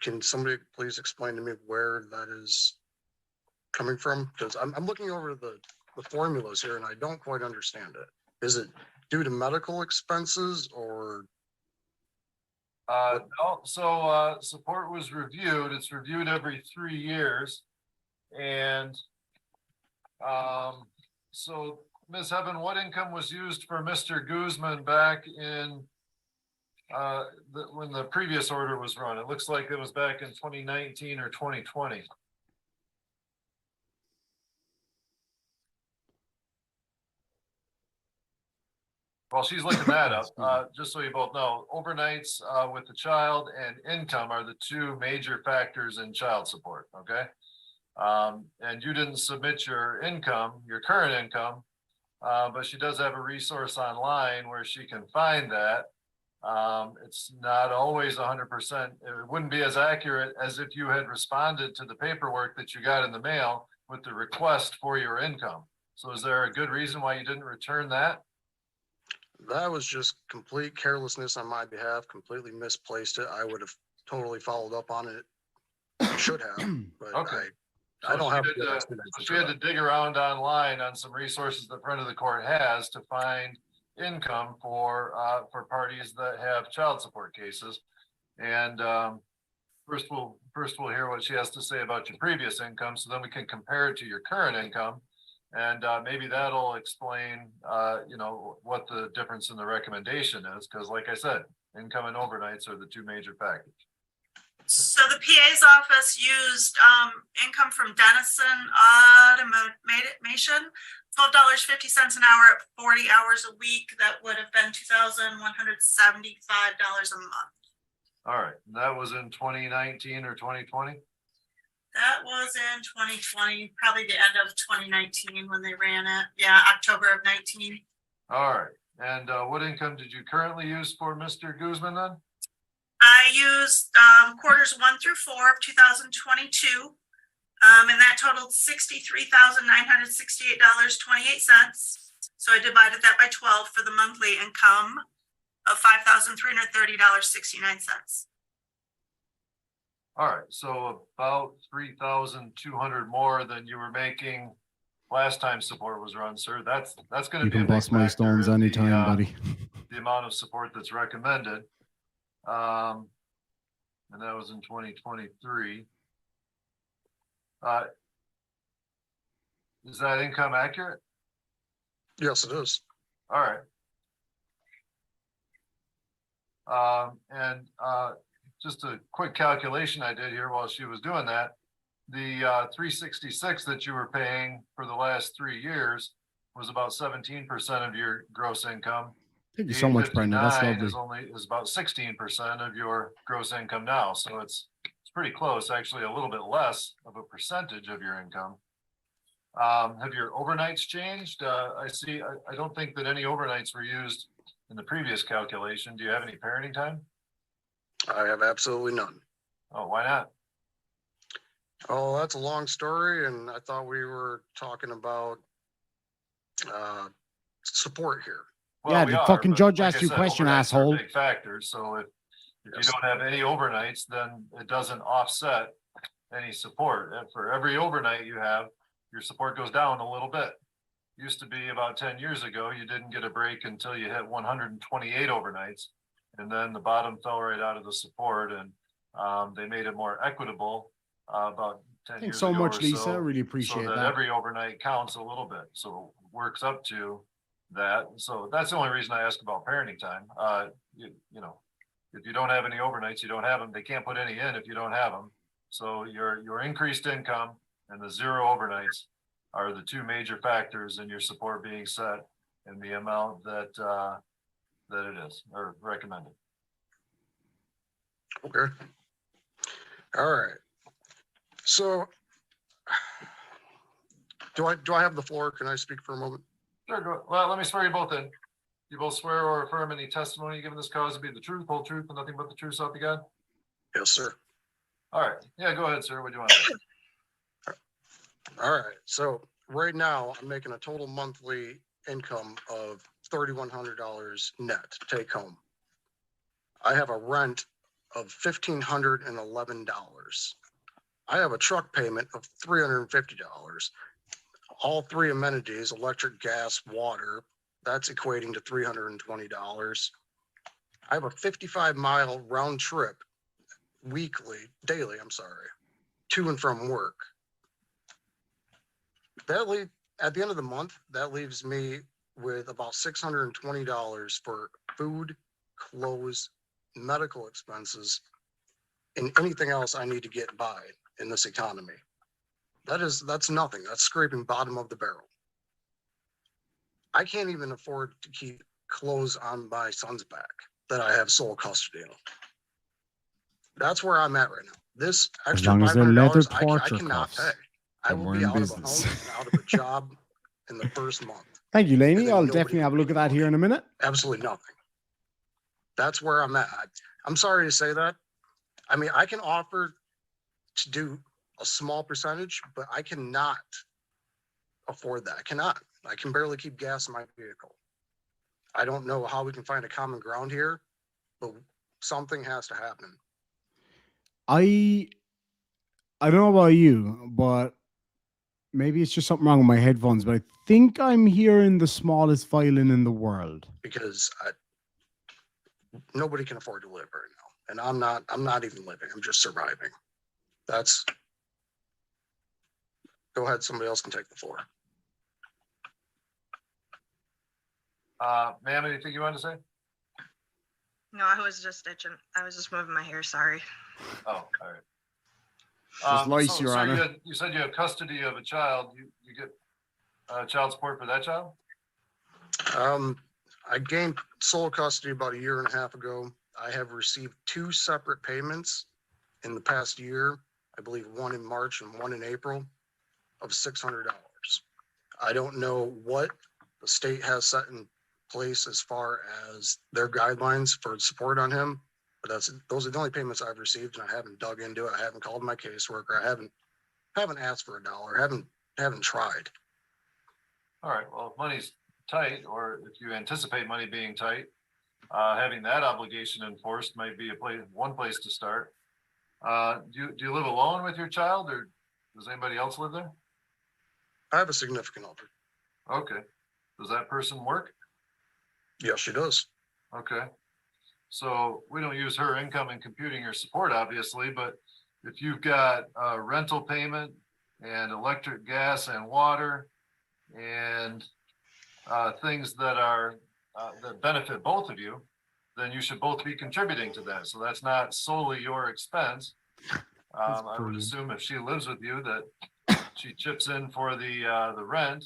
Can somebody please explain to me where that is coming from? Because I'm looking over the formulas here and I don't quite understand it. Is it due to medical expenses or? No, so support was reviewed. It's reviewed every 3 years. And so Ms. Heaven, what income was used for Mr. Guzman back in when the previous order was run? It looks like it was back in 2019 or 2020. Well, she's looking that up, just so you both know, overnights with the child and income are the 2 major factors in child support, okay? And you didn't submit your income, your current income, but she does have a resource online where she can find that. It's not always 100%. It wouldn't be as accurate as if you had responded to the paperwork that you got in the mail with the request for your income. So is there a good reason why you didn't return that? That was just complete carelessness on my behalf, completely misplaced it. I would have totally followed up on it. I should have, but Okay. I don't have. She had to dig around online on some resources the front of the court has to find income for parties that have child support cases. And first we'll hear what she has to say about your previous income, so then we can compare it to your current income, and maybe that'll explain what the difference in the recommendation is. Because like I said, income and overnights are the 2 major factors. So the PA's office used income from Dennison Automation, $12.50 an hour at 40 hours a week. That would have been $2,175 a month. All right, and that was in 2019 or 2020? That was in 2020, probably the end of 2019 when they ran it. Yeah, October of 19. All right, and what income did you currently use for Mr. Guzman then? I used quarters 1 through 4 of 2022, and that totaled $63,968.28. So I divided that by 12 for the monthly income of $5,330.69. All right, so about 3,200 more than you were making last time support was run, sir. That's gonna You be a can big bust my factor stones in anytime, buddy. the amount of support that's recommended. And that was in 2023. Is that income accurate? Yes, it is. All right. Just a quick calculation I did here while she was doing that. The 366 that you were paying for the last 3 years was about 17% of your gross income. Thank you so much, Brenda. That's 859 lovely. is about 16% of your gross income now. So it's pretty close, actually a little bit less of a percentage of your income. Have your overnights changed? I don't think that any overnights were used in the previous calculation. Do you have any parenting time? I have absolutely none. Oh, why not? Oh, that's a long story, and I thought we were talking about support here. Yeah, we the are, fucking but judge like asked I you a said, question, overnights are a asshole. Big factors. So if Yes. you don't have any overnights, then it doesn't offset any support. And for every overnight you have, your support goes down a little bit. Used to be about 10 years ago, you didn't get a break until you hit 128 overnights. And then the bottom fell right out of the support, and they made it more equitable about 10 Thanks years so ago much, or Lisa. so, Really appreciate so that that. every overnight counts a little bit. So it works up to that. So that's the only reason I ask about parenting time. You know, if you don't have any overnights, you don't have them. They can't put any in if you don't have them. So your increased income and the 0 overnights are the 2 major factors in your support being set and the amount that it is or recommended. Okay. All right. So do I have the floor? Can I speak for a moment? Sure. Well, let me swear you both in. You both swear or affirm any testimony given this cause to be the truth, whole truth, and nothing but the truth, so help you God? Yes, sir. All right. Yeah, go ahead, sir. What do you want to say? All right. So right now I'm making a total monthly income of $3,100 net take home. I have a rent of $1,511. I have a truck payment of $350. All 3 amenities, electric, gas, water, that's equating to $320. I have a 55-mile round trip daily, to and from work. At the end of the month, that leaves me with about $620 for food, clothes, medical expenses, and anything else I need to get by in this economy. That's nothing. That's scraping bottom of the barrel. I can't even afford to keep clothes on my son's back that I have sole custody of. That's where I'm at right now. This extra long as they're leather $500, I torture cannot cuffs, pay. I then will we're be in out of a business. home and out of a job in the first month. Thank you, And Laney. then I'll nobody definitely will have a look at pay that here in a minute. Absolutely nothing. That's where I'm at. I'm sorry to say that. I mean, I can offer to do a small percentage, but I cannot afford that. I cannot. I can barely keep gas in my vehicle. I don't know how we can find a common ground here, but something has to happen. I don't know about you, but maybe it's just something wrong with my headphones, but I think I'm hearing the smallest violin in the world. Because nobody can afford to live right now. And I'm not even living. I'm just surviving. Go ahead. Somebody else can take the floor. Ma'am, anything you want to say? No, I was just itching. I was just moving my hair. Sorry. Oh, all right. Just lice, Your Honor. You said you have custody of a child. You get child support for that child? I gained sole custody about 1.5 years ago. I have received 2 separate payments in the past year. I believe one in March and one in April of $600. I don't know what the state has set in place as far as their guidelines for support on him, but those are the only payments I've received, and I haven't dug into it. I haven't called my caseworker. I haven't asked for $1. Haven't tried. All right. Well, if money's tight, or if you anticipate money being tight, having that obligation enforced might be one place to start. Do you live alone with your child, or does anybody else live there? I have a significant other. Okay. Does that person work? Yes, she does. Okay. So we don't use her income in computing your support, obviously, but if you've got a rental payment and electric, gas, and water, and things that are that benefit both of you, then you should both be contributing to that. So that's not solely your expense. I would assume if she lives with you that she chips in for the rent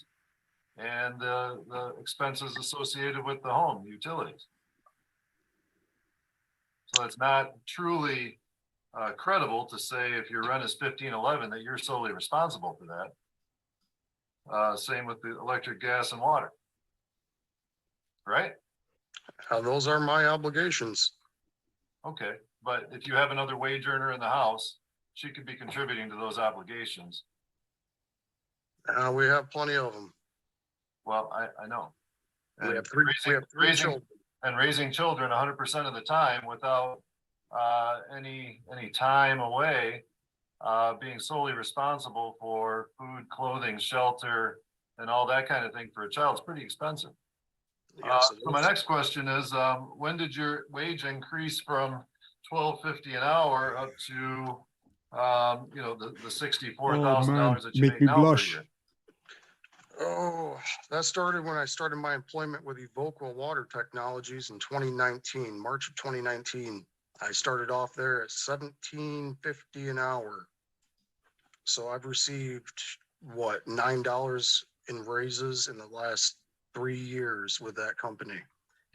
and the expenses associated with the home, utilities. So it's not truly credible to say if your rent is 1511 that you're solely responsible for that. Same with the electric, gas, and water. Right? Those are my obligations. Okay, but if you have another wage earner in the house, she could be contributing to those obligations. We have plenty of them. Well, I know. We And have three children. raising children 100% of the time without any time away, being solely responsible for food, clothing, shelter, and all that kind of thing for a child is pretty expensive. Yes, So my next question is, when did your wage increase from $12.50 an hour up to the $64,000 that you make make me now per blush. year? Oh, that started when I started my employment with Evoqua Water Technologies in 2019, March of 2019. I started off there at $17.50 an hour. So I've received $9 in raises in the last 3 years with that company.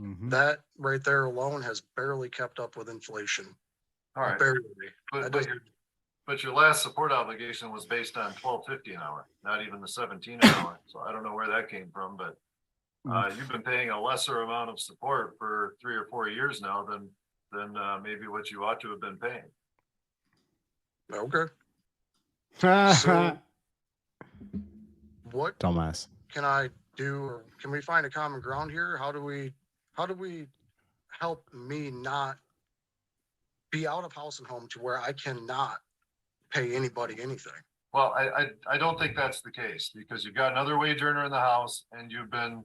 Mhm. That right there alone has barely kept up with inflation. All right, Barely. but your last support obligation was based on $12.50 an hour, not even the 17 an hour. So I don't know where that came from, but you've been paying a lesser amount of support for 3 or 4 years now than maybe what you ought to have been paying. Okay. So what Dumbass. can I do, or can we find a common ground here? How do we help me not be out of house and home to where I cannot pay anybody anything? Well, I don't think that's the case, because you've got another wage earner in the house and you've been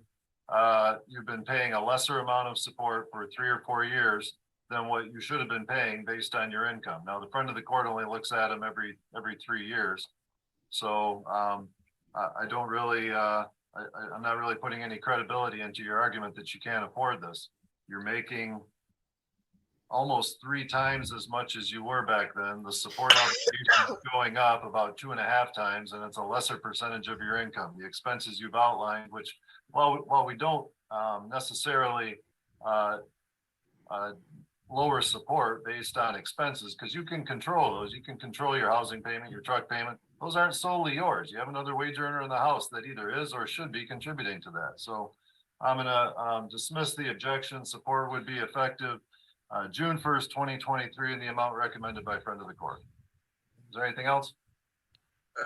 paying a lesser amount of support for 3 or 4 years than what you should have been paying based on your income. Now, the friend of the court only looks at them every 3 years. So I don't really, I'm not really putting any credibility into your argument that you can't afford this. You're making almost 3 times as much as you were back then. The support obligation is going up about 2.5 times, and it's a lesser percentage of your income. The expenses you've outlined, which while we don't necessarily lower support based on expenses, because you can control those. You can control your housing payment, your truck payment. Those aren't solely yours. You have another wage earner in the house that either is or should be contributing to that. So I'm gonna dismiss the objection. Support would be effective June 1st, 2023, in the amount recommended by friend of the court. Is there anything else?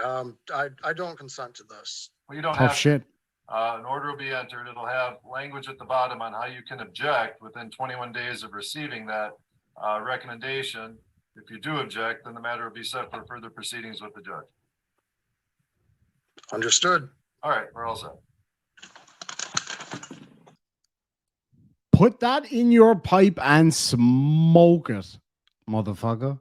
I don't consent to this. Well, you don't Tough have shit. An order will be entered. It'll have language at the bottom on how you can object within 21 days of receiving that recommendation. If you do object, then the matter will be set for further proceedings with the judge. Understood. All right, we're all set. Put that in your pipe and smoke it, motherfucker.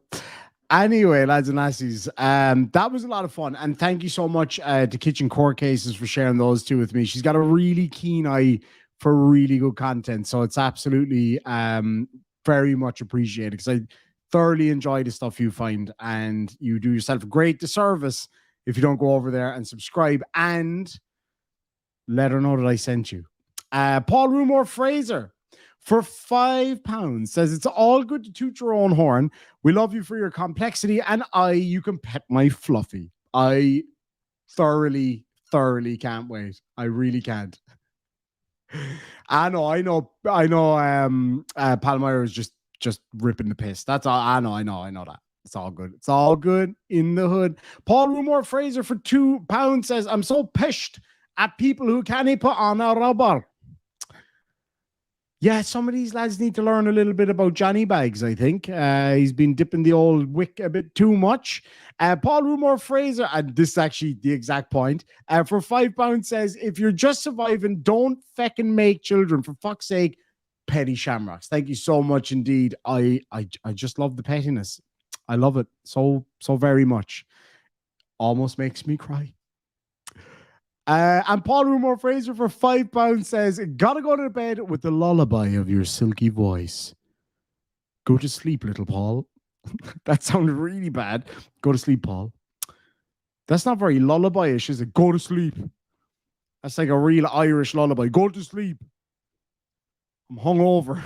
Anyway, lads and lassies, that was a lot of fun. And thank you so much to Kitchen Court Cases for sharing those two with me. She's got a really keen eye for really good content. So it's absolutely very much appreciated, because I thoroughly enjoy the stuff you find, and you do yourself a great disservice if you don't go over there and subscribe and let her know that I sent you. Paul Rumor Fraser for £5 says, it's all good to toot your own horn. We love you for your complexity, and you can pet my Fluffy. I thoroughly can't wait. I really can't. I know Palmyra is just ripping the piss. That's all. I know that. It's all good. It's all good in the hood. Paul Rumor Fraser for £2 says, I'm so pissed at people who can't put on a rubber. Yeah, some of these lads need to learn a little bit about Johnny Bags, I think. He's been dipping the old wick a bit too much. Paul Rumor Fraser, and this is actually the exact point, for £5 says, if you're just surviving, don't feckin' make children. For fuck's sake, petty shamrocks. Thank you so much indeed. I just love the pettiness. I love it so very much. Almost makes me cry. And Paul Rumor Fraser for £5 says, gotta go to bed with the lullaby of your silky voice. Go to sleep, little Paul. That sounded really bad. Go to sleep, Paul. That's not very lullaby-ish, is it? Go to sleep. That's like a real Irish lullaby. Go to sleep. I'm hungover.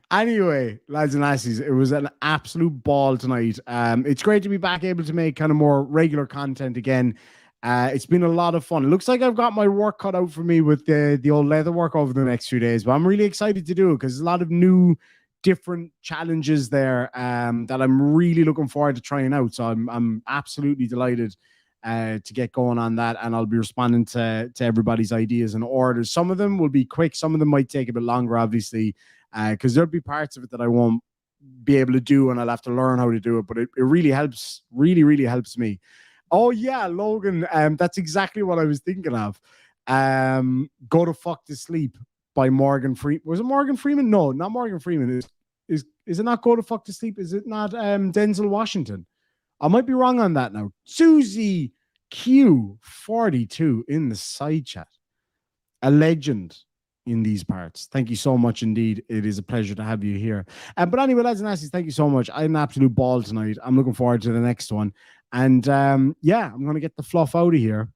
Anyway, lads and lassies, it was an absolute ball tonight. It's great to be back able to make kind of more regular content again. It's been a lot of fun. It looks like I've got my work cut out for me with the old leather work over the next few days, but I'm really excited to do it because there's a lot of new, different challenges there that I'm really looking forward to trying out. So I'm absolutely delighted to get going on that, and I'll be responding to everybody's ideas and orders. Some of them will be quick, some of them might take a bit longer, obviously, because there'll be parts of it that I won't be able to do and I'll have to learn how to do it, but it really helps, really helps me. Oh yeah, Logan, that's exactly what I was thinking of. Go to Fuck to Sleep by Morgan Freeman. Was it Morgan Freeman? No, not Morgan Freeman. Is it not Go to Fuck to Sleep? Is it not Denzel Washington? I might be wrong on that now. Susie Q42 in the side chat. A legend in these parts. Thank you so much indeed. It is a pleasure to have you here. But anyway, lads and lassies, thank you so much. I had an absolute ball tonight. I'm looking forward to the next one. And yeah, I'm going to get the fluff out of here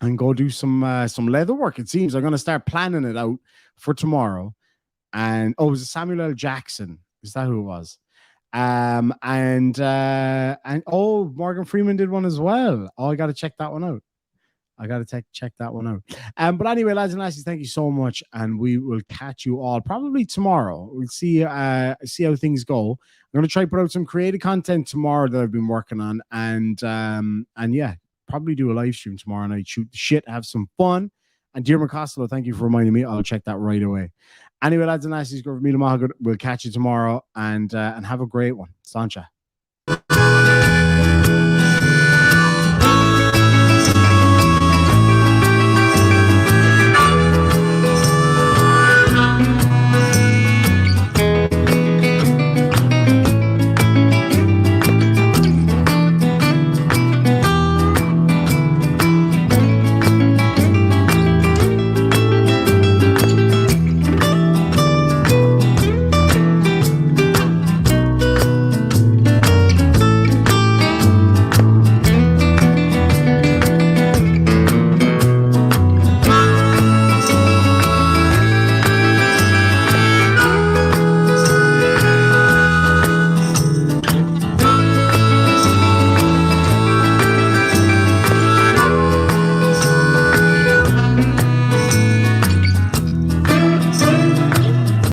and go do some leather work. It seems I'm going to start planning it out for tomorrow. And oh, it was Samuel L. Jackson. Is that who it was? And oh, Morgan Freeman did one as well. Oh, I got to check that one out. Check that one out. But anyway, lads and lassies, thank you so much, and we will catch you all probably tomorrow. We'll see how things go. I'm gonna try to put out some creative content tomorrow that I've been working on, and yeah, probably do a live stream tomorrow night. Shoot the shit, have some fun. And dear McCostello, thank you for reminding me. I'll check that right away. Anyway, lads and lassies, go for me tomorrow. We'll catch you tomorrow, and have a great one. Sancha.